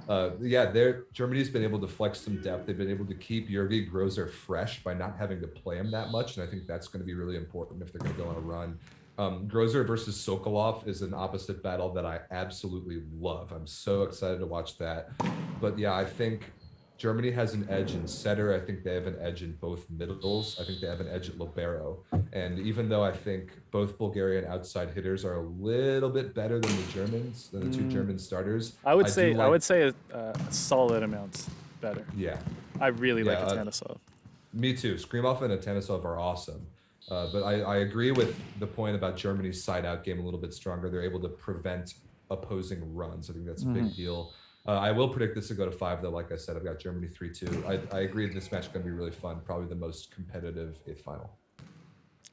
now. Germany's been able to flex some depth. They've been able to keep Jurgi Grozer fresh by not having to play him that much, and I think that's going to be really important if they're going to go on a run. Grozer versus Sokolov is an opposite battle that I absolutely love. I'm so excited to watch that. But yeah, I think Germany has an edge in setter. I think they have an edge in both middles. I think they have an edge at libero. And even though I think both Bulgarian outside hitters are a little bit better than the two German starters, I would say a solid amount better. Yeah, I really like Atanesov. me too. Skrimov and Atanesov are awesome. But I agree with the point about Germany's side-out game a little bit stronger. They're able to prevent opposing runs. I think that's a big deal. I will predict this to go to 5, though. Like I said, I've got Germany 3-2. I agree this match is going to be really fun. Probably the most competitive 8th final.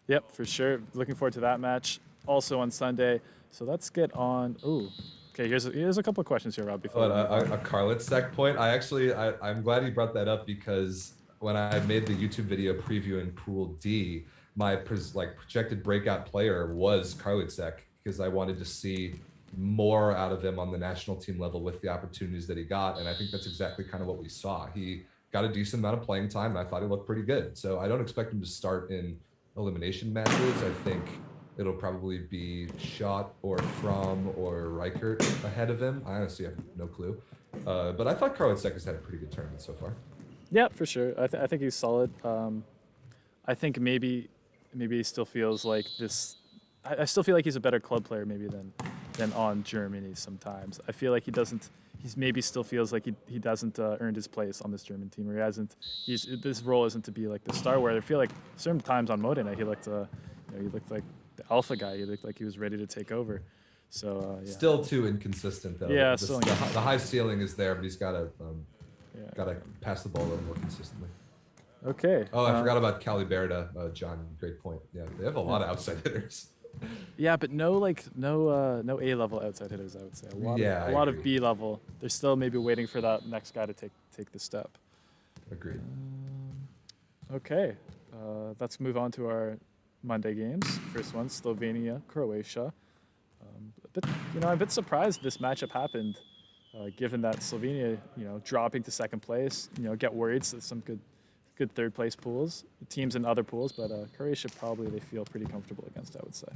Yep, for sure. Looking forward to that match. Also on Sunday. So let's get on. Ooh. Okay, here's a couple of questions here, Rob. Before a Karlitzek point. I'm glad you brought that up because when I made the YouTube video previewing Pool D, my projected breakout player was Karlitzek because I wanted to see more out of him on the national team level with the opportunities that he got, and I think that's exactly kind of what we saw. He got a decent amount of playing time, and I thought he looked pretty good. So I don't expect him to start in elimination matches. I think it'll probably be Schott or Fromm or Reichert ahead of him. I honestly have no clue. But I thought Karlitzek has had a pretty good tournament so far. Yeah, for sure. I think he's solid. I think maybe he still feels like this. I still feel like he's a better club player maybe than on Germany sometimes. I feel like he's maybe still feels like he doesn't earned his place on this German team, or this role isn't to be like the star. Where I feel like certain times on Modena he looked like the alpha guy. He looked like he was ready to take over. So yeah. Still too inconsistent though. Yeah, the high ceiling is there, but he's got to pass the ball a little more consistently. Okay. Oh, I forgot about Caliberta, John. Great point. Yeah, they have a lot of outside hitters. Yeah, but no A level outside hitters. I would say a lot of B level. They're still maybe waiting for that next guy to take the step. Agreed. Okay, let's move on to our Monday games. First one, Slovenia, Croatia. I'm a bit surprised this matchup happened, given that Slovenia, dropping to second place, get worried. So some good third place pools, teams in other pools, but Croatia probably they feel pretty comfortable against, I would say.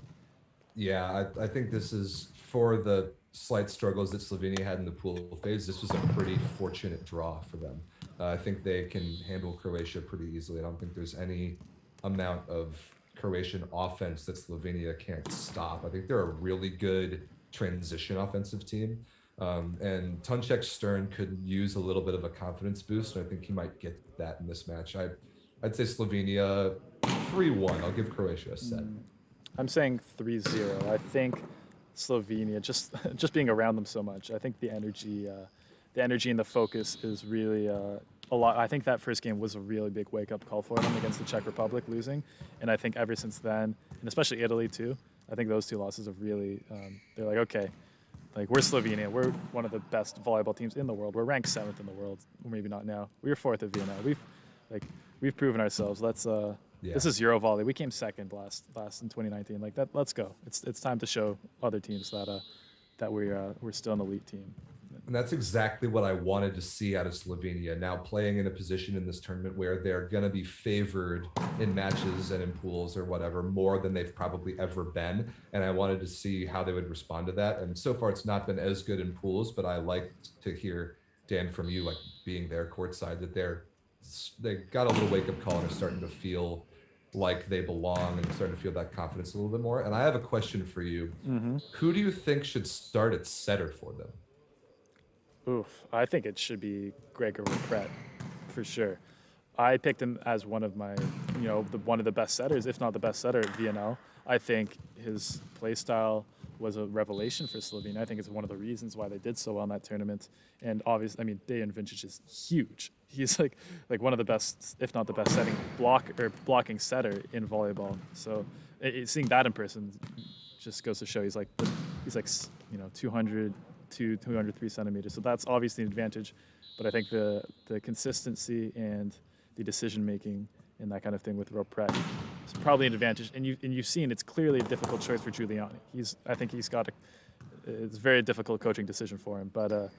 Yeah, I think this is for the slight struggles that Slovenia had in the pool phase. This was a pretty fortunate draw for them. I think they can handle Croatia pretty easily. I don't think there's any amount of Croatian offense that Slovenia can't stop. I think they're a really good transition offensive team. And Tunček Stern could use a little bit of a confidence boost, and I think he might get that in this match. I'd say Slovenia 3-1. I'll give Croatia a set. I'm saying 3-0. I think Slovenia, just being around them so much, I think the energy and the focus is really a lot. I think that first game was a really big wake-up call for them against the Czech Republic losing, and I think ever since then, and especially Italy too, I think those two losses have really, they're like, okay, like we're Slovenia, we're one of the best volleyball teams in the world. We're ranked 7th in the world, or maybe not now. We were 4th at Vienna. We've proven ourselves. This is EuroVolley. We came 2nd last in 2019. Like that, let's go. It's time to show other teams that we're still an elite team. And that's exactly what I wanted to see out of Slovenia. Now playing in a position in this tournament where they're going to be favored in matches and in pools or whatever more than they've probably ever been. And I wanted to see how they would respond to that. And so far it's not been as good in pools, but I liked to hear, Dan, from you, like being there courtside, that they got a little wake-up call and are starting to feel like they belong and starting to feel that confidence a little bit more. And I have a question for you. Mm-hmm. Who do you think should start at setter for them? Oof, I think it should be Gregor Repret, for sure. I picked him as one of my, one of the best setters, if not the best setter at VNL. I think his play style was a revelation for Slovenia. I think it's one of the reasons why they did so well in that tournament. And obviously, Dejan Vinčić is huge. He's like one of the best, if not the best, blocking setter in volleyball. So seeing that in person just goes to show he's like 200 to 203 centimeters. So that's obviously an advantage. But I think the consistency and the decision making and that kind of thing with rope prep is probably an advantage. And you've seen it's clearly a difficult choice for Giuliani. I think he's got it's a very difficult coaching decision for him. But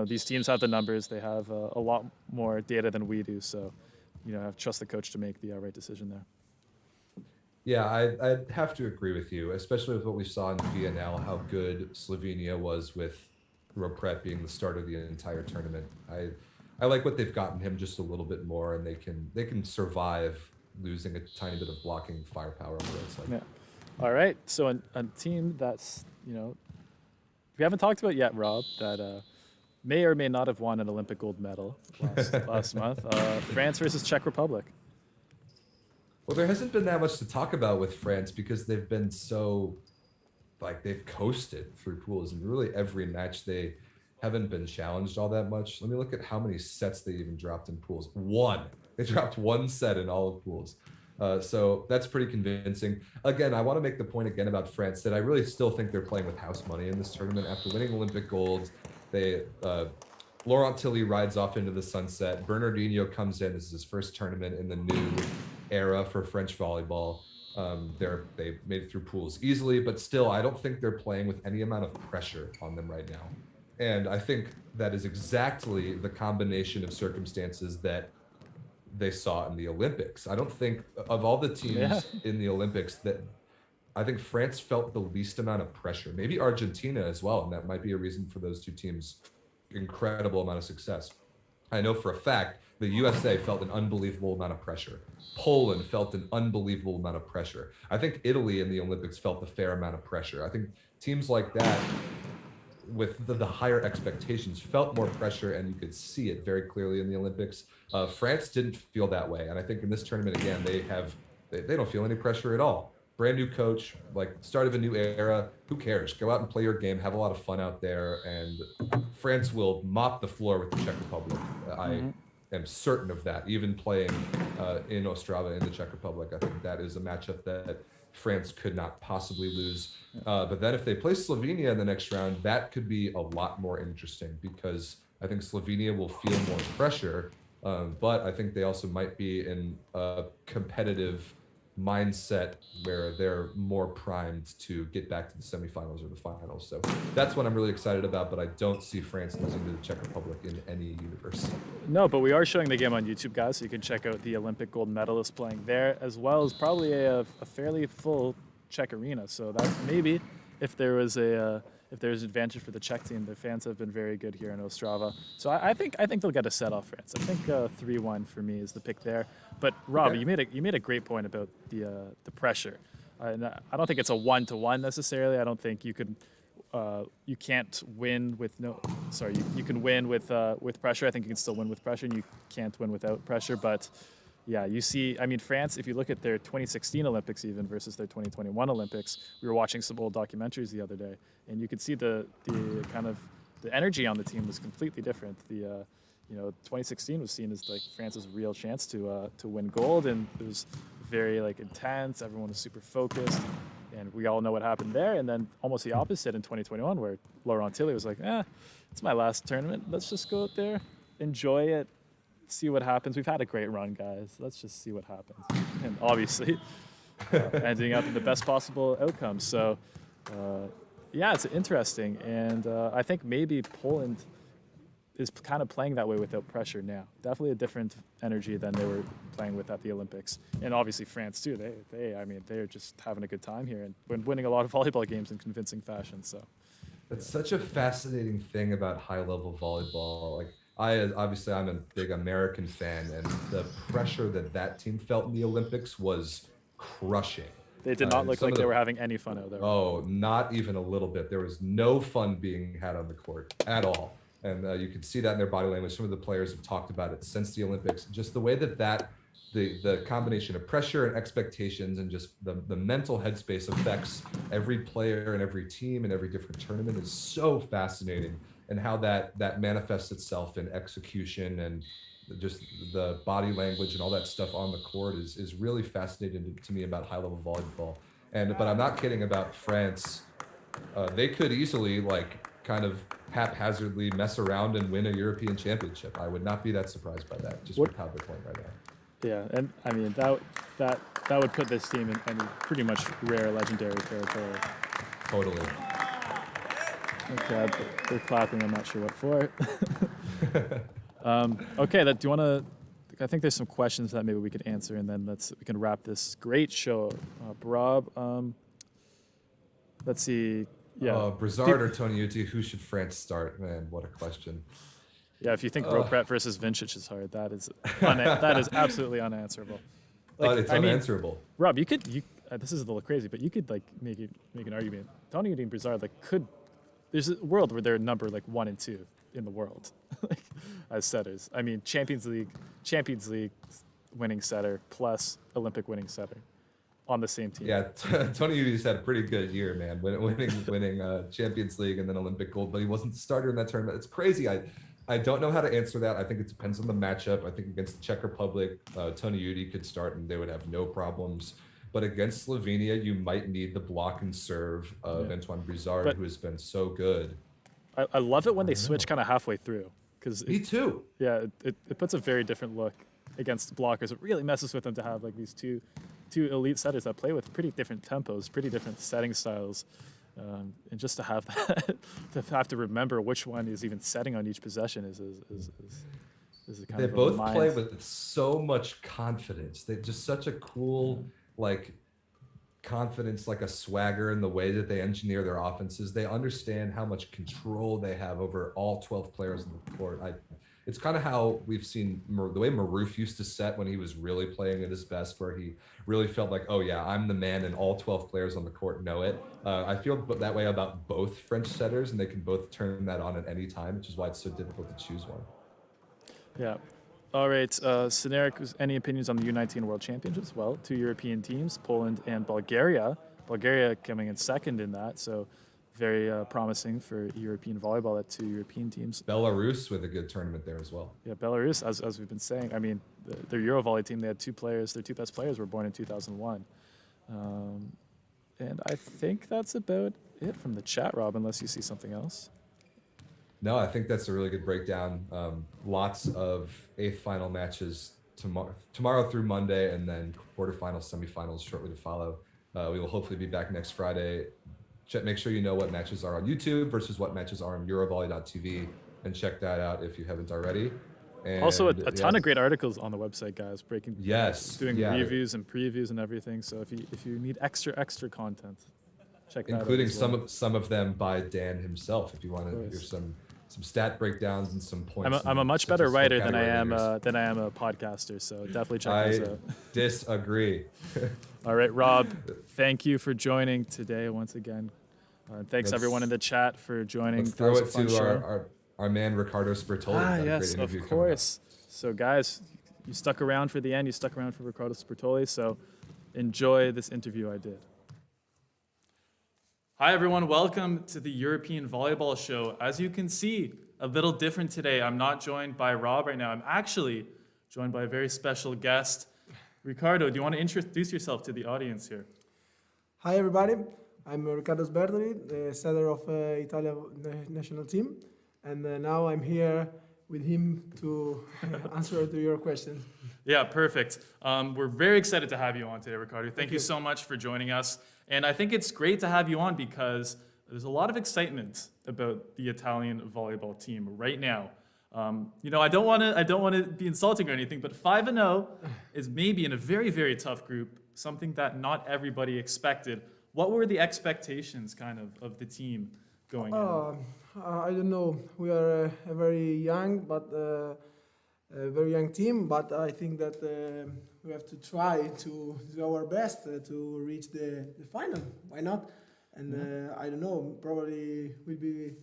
these teams have the numbers. They have a lot more data than we do. So I have to trust the coach to make the right decision there. Yeah, I'd have to agree with you, especially with what we saw in VNL, how good Slovenia was with rope prep being the start of the entire tournament. I like what they've gotten him just a little bit more, and they can survive losing a tiny bit of blocking firepower. Yeah. All right. So a team that's we haven't talked about yet, Rob, that may or may not have won an Olympic gold medal last month. France versus Czech Republic. Well, there hasn't been that much to talk about with France because they've been so, they've coasted through pools, and really every match they haven't been challenged all that much. Let me look at how many sets they even dropped in pools. One. They dropped one set in all of pools. So that's pretty convincing. Again, I want to make the point again about France that I really still think they're playing with house money in this tournament. After winning Olympic gold, Laurent Tilly rides off into the sunset. Bernardinho comes in. This is his first tournament in the new era for French volleyball. They made it through pools easily, but still, I don't think they're playing with any amount of pressure on them right now. And I think that is exactly the combination of circumstances that they saw in the Olympics. I don't think of all the teams in the Olympics that I think France felt the least amount of pressure. Maybe Argentina as well, and that might be a reason for those two teams' incredible amount of success. I know for a fact the USA felt an unbelievable amount of pressure. Poland felt an unbelievable amount of pressure. I think Italy in the Olympics felt a fair amount of pressure. I think teams like that with the higher expectations felt more pressure, and you could see it very clearly in the Olympics. France didn't feel that way, and I think in this tournament again they don't feel any pressure at all. Brand new coach, start of a new era. Who cares? Go out and play your game, have a lot of fun out there, and France will mop the floor with the Czech Republic. I am certain of that. Even playing in Ostrava in the Czech Republic, I think that is a matchup that France could not possibly lose. But then if they play Slovenia in the next round, that could be a lot more interesting because I think Slovenia will feel more pressure, but I think they also might be in a competitive mindset where they're more primed to get back to the semifinals or the finals. So that's what I'm really excited about, but I don't see France losing to the Czech Republic in any universe. No, but we are showing the game on YouTube, guys, so you can check out the Olympic gold medalists playing there, as well as probably a fairly full Czech arena. So that's maybe if there's an advantage for the Czech team. The fans have been very good here in Ostrava. So I think they'll get a set off France. I think 3-1 for me is the pick there. But Rob, okay, you made a great point about the pressure. And I don't think it's a 1-to-1 necessarily. I don't think you can't win with you can win with pressure. I think you can still win with pressure, and you can't win without pressure. But yeah, you see, France, if you look at their 2016 Olympics even versus their 2021 Olympics, we were watching some old documentaries the other day, and you could see the kind of the energy on the team was completely different. 2016 was seen as France's real chance to win gold, and it was very intense. Everyone was super focused, and we all know what happened there. And then almost the opposite in 2021, where Laurent Tilly was it's my last tournament. Let's just go out there, enjoy it, see what happens. We've had a great run, guys. Let's just see what happens. And obviously, ending up in the best possible outcome. So, it's interesting. And I think maybe Poland is kind of playing that way without pressure now. Definitely a different energy than they were playing with at the Olympics. And obviously France too. They're just having a good time here and winning a lot of volleyball games in convincing fashion. So that's such a fascinating thing about high-level volleyball. I'm a big American fan, and the pressure that team felt in the Olympics was crushing. They did not look like they were having any fun out there. Oh, not even a little bit. There was no fun being had on the court at all. And you can see that in their body language. Some of the players have talked about it since the Olympics. Just the way the combination of pressure and expectations and just the mental headspace affects every player and every team and every different tournament is so fascinating. And how that manifests itself in execution and just the body language and all that stuff on the court is really fascinating to me about high-level volleyball. But I'm not kidding about France. They could easily kind of haphazardly mess around and win a European championship. I would not be that surprised by that, just with how they're playing right now. Yeah, and I mean that would put this team in any pretty much rare legendary territory. Totally. Okay, they're clapping. I'm not sure what for. Okay, do you want to? I think there's some questions that maybe we could answer, and then we can wrap this great show up. Rob, let's see. Yeah. Brizard or Toniutti, who should France start? Man, what a question. Yeah, if you think Ropret versus Vincic is hard, that is absolutely unanswerable. It's unanswerable. Rob, you could this is a little crazy, but you could make an argument. Toniutti and Brizard there's a world where they're number 1 and 2 in the world as setters. I mean, Champions League winning setter plus Olympic winning setter on the same team. Yeah, Toniutti's had a pretty good year, man. Winning Champions League and then Olympic gold, but he wasn't the starter in that tournament. It's crazy. I don't know how to answer that. I think it depends on the matchup. I think against the Czech Republic, Toniutti could start and they would have no problems. But against Slovenia, you might need the block and serve of Antoine Brizard, who has been so good. I love it when they switch kind of halfway through. Me too. Yeah, it puts a very different look against blockers. It really messes with them to have these two elite setters that play with pretty different tempos, pretty different setting styles. And just to have that, to remember which one is even setting on each possession is a kind they of both play with so much confidence. They're just such a cool, confidence, a swagger in the way that they engineer their offenses. They understand how much control they have over all 12 players in the court. It's kind of how we've seen the way Maroof used to set when he was really playing at his best, where he really felt like, oh yeah, I'm the man and all 12 players on the court know it. I feel that way about both French setters, and they can both turn that on at any time, which is why it's so difficult to choose one. Yeah. All right, Senerik, any opinions on the U19 World Championships? Well, 2 European teams, Poland and Bulgaria. Bulgaria coming in second in that, so very promising for European volleyball at 2 European teams. Belarus with a good tournament there as well. Yeah, Belarus, as we've been saying, I mean, their EuroVolley team, they had 2 players. Their 2 best players were born in 2001. And I think that's about it from the chat, Rob, unless you see something else. No, I think that's a really good breakdown. Lots of 8th final matches tomorrow through Monday, and then quarterfinals, semifinals shortly to follow. We will hopefully be back next Friday. Make sure you know what matches are on YouTube versus what matches are on EuroVolley.tv, and check that out if you haven't already. And also, a ton of great articles on the website, guys, doing reviews and previews and everything. So if you need extra content, check that out. Including some of them by Dan himself, if you want to hear some stat breakdowns and some points. I'm a much better writer than I am a podcaster, so definitely check those out. I disagree. All right, Rob, thank you for joining today once again. Thanks everyone in the chat for joining. Let's throw it to our man Riccardo Sbertoli. Yes, of course. So guys, you stuck around for the end. You stuck around for Riccardo Sbertoli, so enjoy this interview I did. Hi everyone, welcome to the European Volleyball Show. As you can see, a little different today. I'm not joined by Rob right now. I'm actually joined by a very special guest. Riccardo, do you want to introduce yourself to the audience here? Hi everybody, I'm Riccardo Sbertoli, the setter of Italia national team, and now I'm here with him to answer to your questions. Yeah, perfect. We're very excited to have you on today, Riccardo. Thank you so much for joining us. And I think it's great to have you on because there's a lot of excitement about the Italian volleyball team right now. I don't want to be insulting or anything, but 5-0 is maybe in a very, very tough group, something that not everybody expected. What were the expectations of the team going in? I don't know. We are a very young team, but I think that we have to try to do our best to reach the final. Why not? And I don't know. Probably we'll be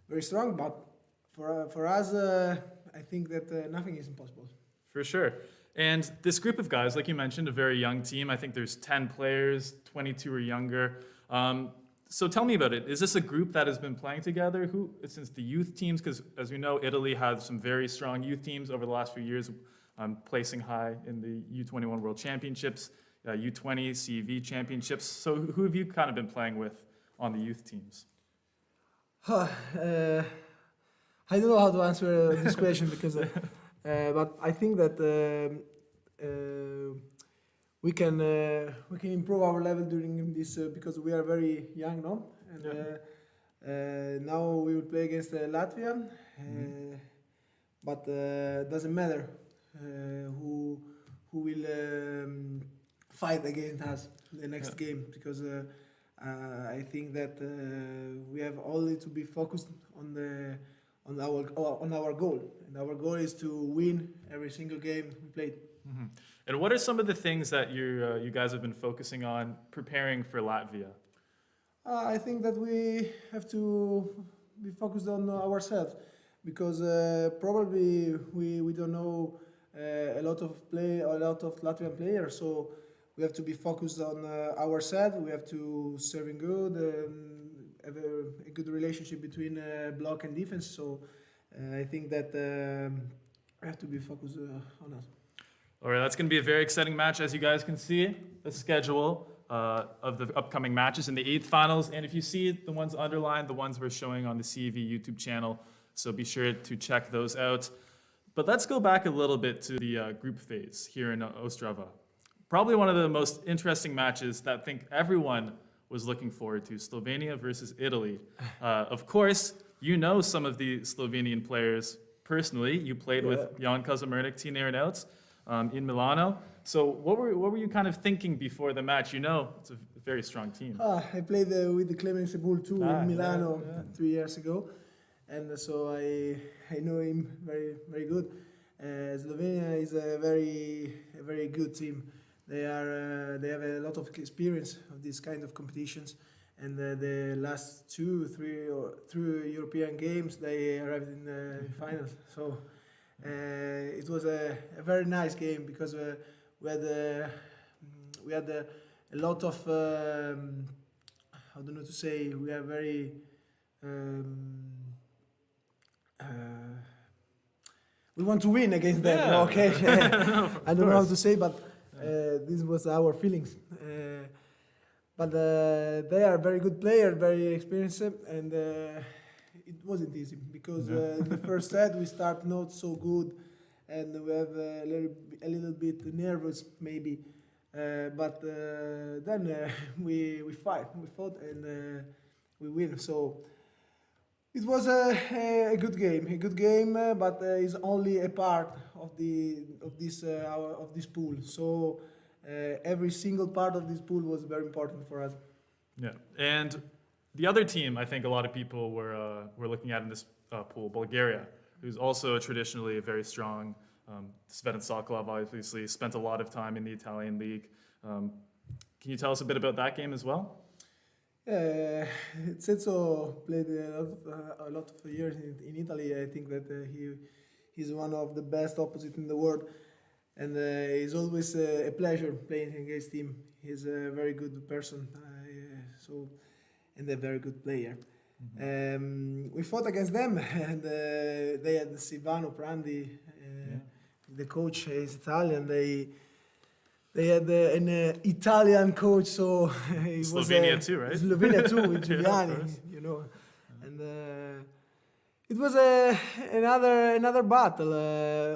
very strong, but for us, I think that nothing is impossible. For sure. And this group of guys, like you mentioned, a very young team. I think there's 10 players, 22 or younger. So tell me about it. Is this a group that has been playing together since the youth teams? Because as we know, Italy has some very strong youth teams over the last few years, placing high in the U21 World Championships, U20 CV Championships. So who have you been playing with on the youth teams? I don't know how to answer this question because, but I think that we can improve our level during this because we are very young now, and now we will play against Latvia, but doesn't matter who will fight against us the next game because I think that we have only to be focused on our goal, and our goal is to win every single game we played. Mm-hmm. And what are some of the things that you guys have been focusing on preparing for Latvia? I think that we have to be focused on ourselves because probably we don't know a lot of Latvian players, so we have to be focused on ourselves. We have to serving good and have a good relationship between block and defense. So I think that we have to be focused on us. All right, that's going to be a very exciting match. As you guys can see, the schedule of the upcoming matches in the eighth finals. And if you see the ones underlined, the ones we're showing on the CEV YouTube channel. So be sure to check those out. But let's go back a little bit to the group phase here in Ostrava. Probably one of the most interesting matches that I think everyone was looking forward to, Slovenia versus Italy. Of course, you know some of the Slovenian players personally. You played with Jan Kazimiernik, Tina Ernouts in Milano. So what were you kind of thinking before the match? You know, it's a very strong team. I played with the Clemens Bull too in Milano 3 years ago. And so I know him very, very good. Slovenia is a very good team. They have a lot of experience of this kind of competitions, and the last 3 European games they arrived in the finals. So it was a very nice game because we had a lot of I don't know to say, we are very we want to win against them. Yeah. Okay, I don't know how to say, but this was our feelings. But they are very good players, very experienced, and it wasn't easy because in the first set we start not so good, and we have a little bit nervous maybe. But then we fought, and we win. So it was a good game, but it's only a part of this pool. So every single part of this pool was very important for us. Yeah, and the other team, I think a lot of people were looking at in this pool, Bulgaria, who's also traditionally a very strong. Svet and Sokolov obviously spent a lot of time in the Italian league. Can you tell us a bit about that game as well? Cezo played a lot of years in Italy. I think that he's one of the best opposites in the world, and it's always a pleasure playing against him. He's a very good person, and a very good player. We fought against them, and they had Silvano Prandi, the coach is Italian. They had an Italian coach, so it Slovenia was too, right? Slovenia too, with Giuliani, you know, and it was another battle.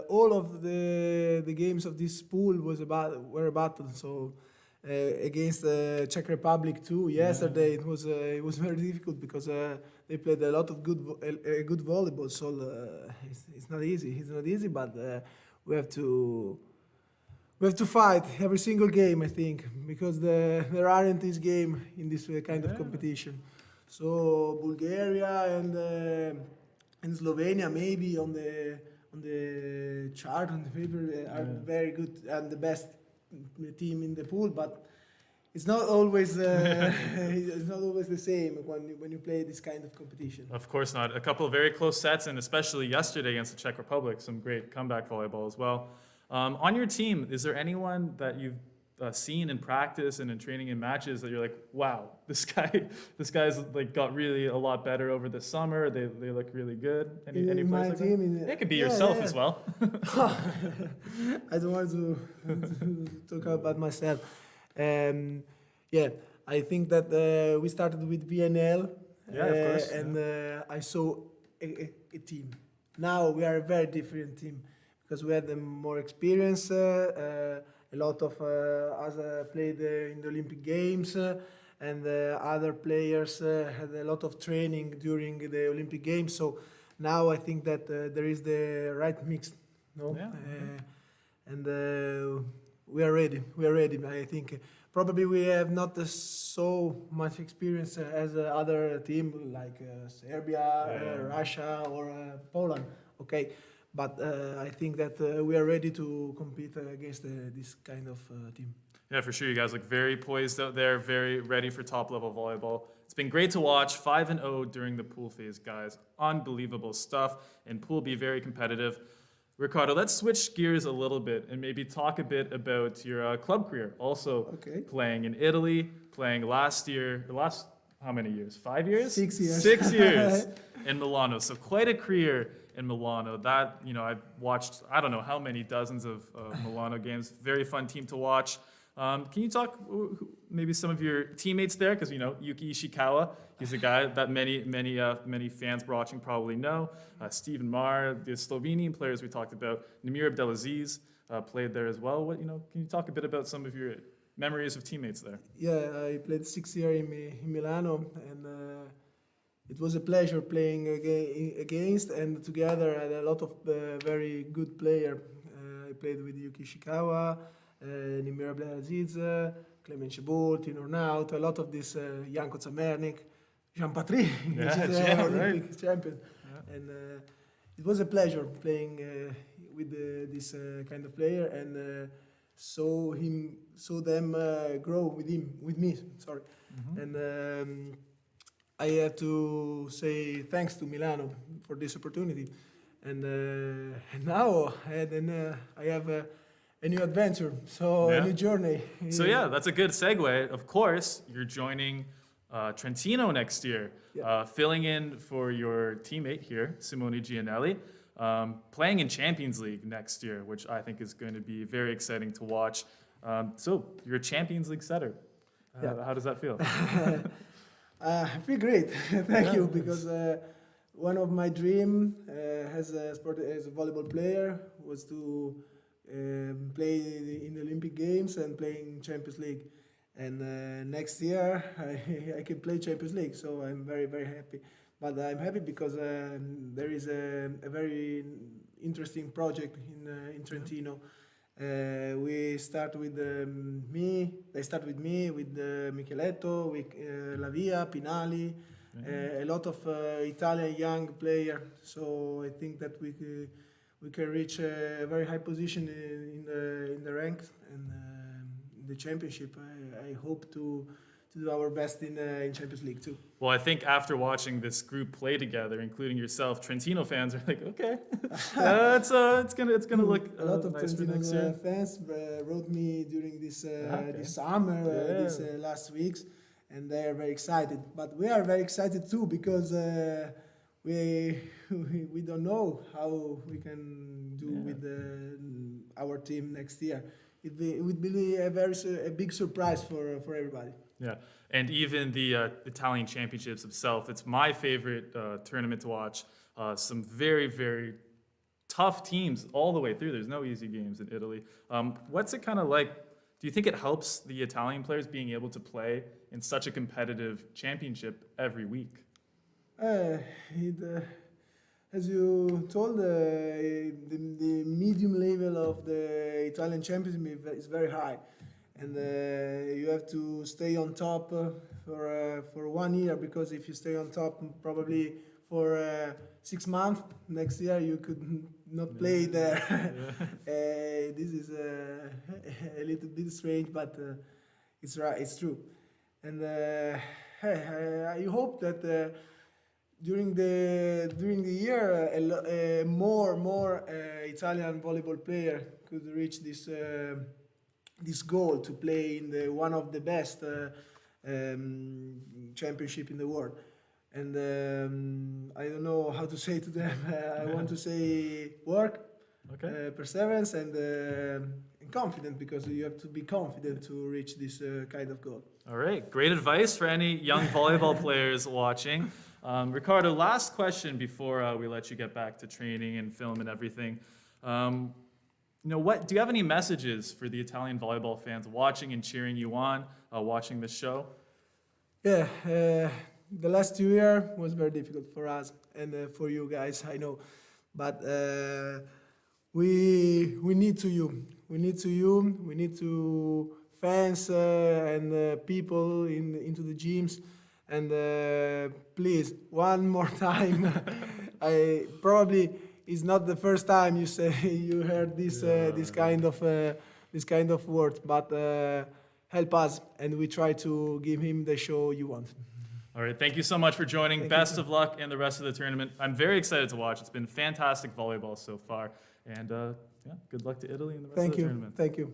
All of the games of this pool were a battle. So against the Czech Republic too. Yesterday it was very difficult because they played a lot of good volleyball. So it's not easy. It's not easy, but we have to fight every single game, I think, because there aren't this game in this kind of competition. So Bulgaria and Slovenia maybe on the chart on the paper are very good and the best team in the pool, but it's not always the same when you play this kind of competition. Of course not. A couple of very close sets, and especially yesterday against the Czech Republic, some great comeback volleyball as well. On your team, is there anyone that you've seen in practice and in training and matches that you're like, wow, this guy's like got really a lot better over the summer. They look really good. Any my players team, like that? It could be yourself as well. I don't want to talk about myself. I think that we started with VNL Yeah, of course. And I saw a team. Now we are a very different team because we had the more experience. A lot of us played in the Olympic Games, and other players had a lot of training during the Olympic Games. So now I think that there is the right mix, no? Yeah. And we are ready. We are ready. I think probably we have not so much experience as other team like Serbia, Russia, or Poland. Okay, but I think that we are ready to compete against this kind of team. Yeah, for sure. You guys look very poised out there, very ready for top-level volleyball. It's been great to watch. 5-0 during the pool phase, guys. Unbelievable stuff. And Pool B, very competitive. Riccardo, let's switch gears a little bit and maybe talk a bit about your club career. Also playing in Italy, playing last how many years? 5 years? 6 years. 6 years in Milano. So quite a career in Milano. That, I've watched, I don't know how many dozens of Milano games. Very fun team to watch. Can you talk maybe some of your teammates there? Because Yuki Ishikawa, he's a guy that many fans watching probably know. Steven Mar, the Slovenian players we talked about. Namir Abdelaziz played there as well. Can you talk a bit about some of your memories of teammates there? Yeah, I played 6 years in Milano, and it was a pleasure playing against and together. I had a lot of very good players. I played with Yuki Ishikawa, Nimir Abdelaziz, Clement Chebut, Tino Naut, a lot of this Janko Zamernik, Jean Patry, which is an Olympic champion. Yeah. And it was a pleasure playing with this kind of player, and saw them grow with me. Sorry. And I have to say thanks to Milano for this opportunity. And now I have a new adventure, a new journey. So that's a good segue. Of course, you're joining Trentino next year, filling in for your teammate here, Simone Gianelli, playing in Champions League next year, which I think is going to be very exciting to watch. So you're a Champions League setter. How does that feel? I feel great. Thank you, because one of my dreams as a volleyball player was to play in the Olympic Games and play in Champions League. And next year I can play Champions League, so I'm very, very happy. But I'm happy because there is a very interesting project in Trentino. They start with me, with Micheletto, with Lavia, Pinali, a lot of Italian young players. So I think that we can reach a very high position in the ranks and in the championship. I hope to do our best in Champions League too. Well, I think after watching this group play together, including yourself, Trentino fans are like, okay, it's gonna look a lot of nice Trentino fans wrote me during this summer, these last weeks, and they are very excited. But we are very excited too, because we don't know how we can do with our team next year. It would be a big surprise for everybody. Yeah, and even the Italian championships itself, it's my favorite tournament to watch. Some very, very tough teams all the way through. There's no easy games in Italy. What's it kind of like? Do you think it helps the Italian players being able to play in such a competitive championship every week? As you told, the medium level of the Italian championship is very high. And you have to stay on top for 1 year, because if you stay on top probably for 6 months, next year you could not play there. This is a little bit strange, but it's right. It's true. And I hope that during the year more Italian volleyball player could reach this goal to play in one of the best championship in the world. And I don't know how to say to them. I want to say work, perseverance, and confident, because you have to be confident to reach this kind of goal. All right, great advice for any young volleyball players watching. Riccardo, last question before we let you get back to training and film and everything. What do you have any messages for the Italian volleyball fans watching and cheering you on, watching this show? Yeah, the last 2 years was very difficult for us and for you guys, I know. But we need to you. We need to you. We need to fans and people into the gyms. And please, one more time. I probably it's not the first time you say you heard this kind of words, but help us, and we try to give him the show you want. All right, thank you so much for joining. Best of luck in the rest of the tournament. I'm very excited to watch. It's been fantastic volleyball so far, and good luck to Italy in the rest of the tournament. Thank you.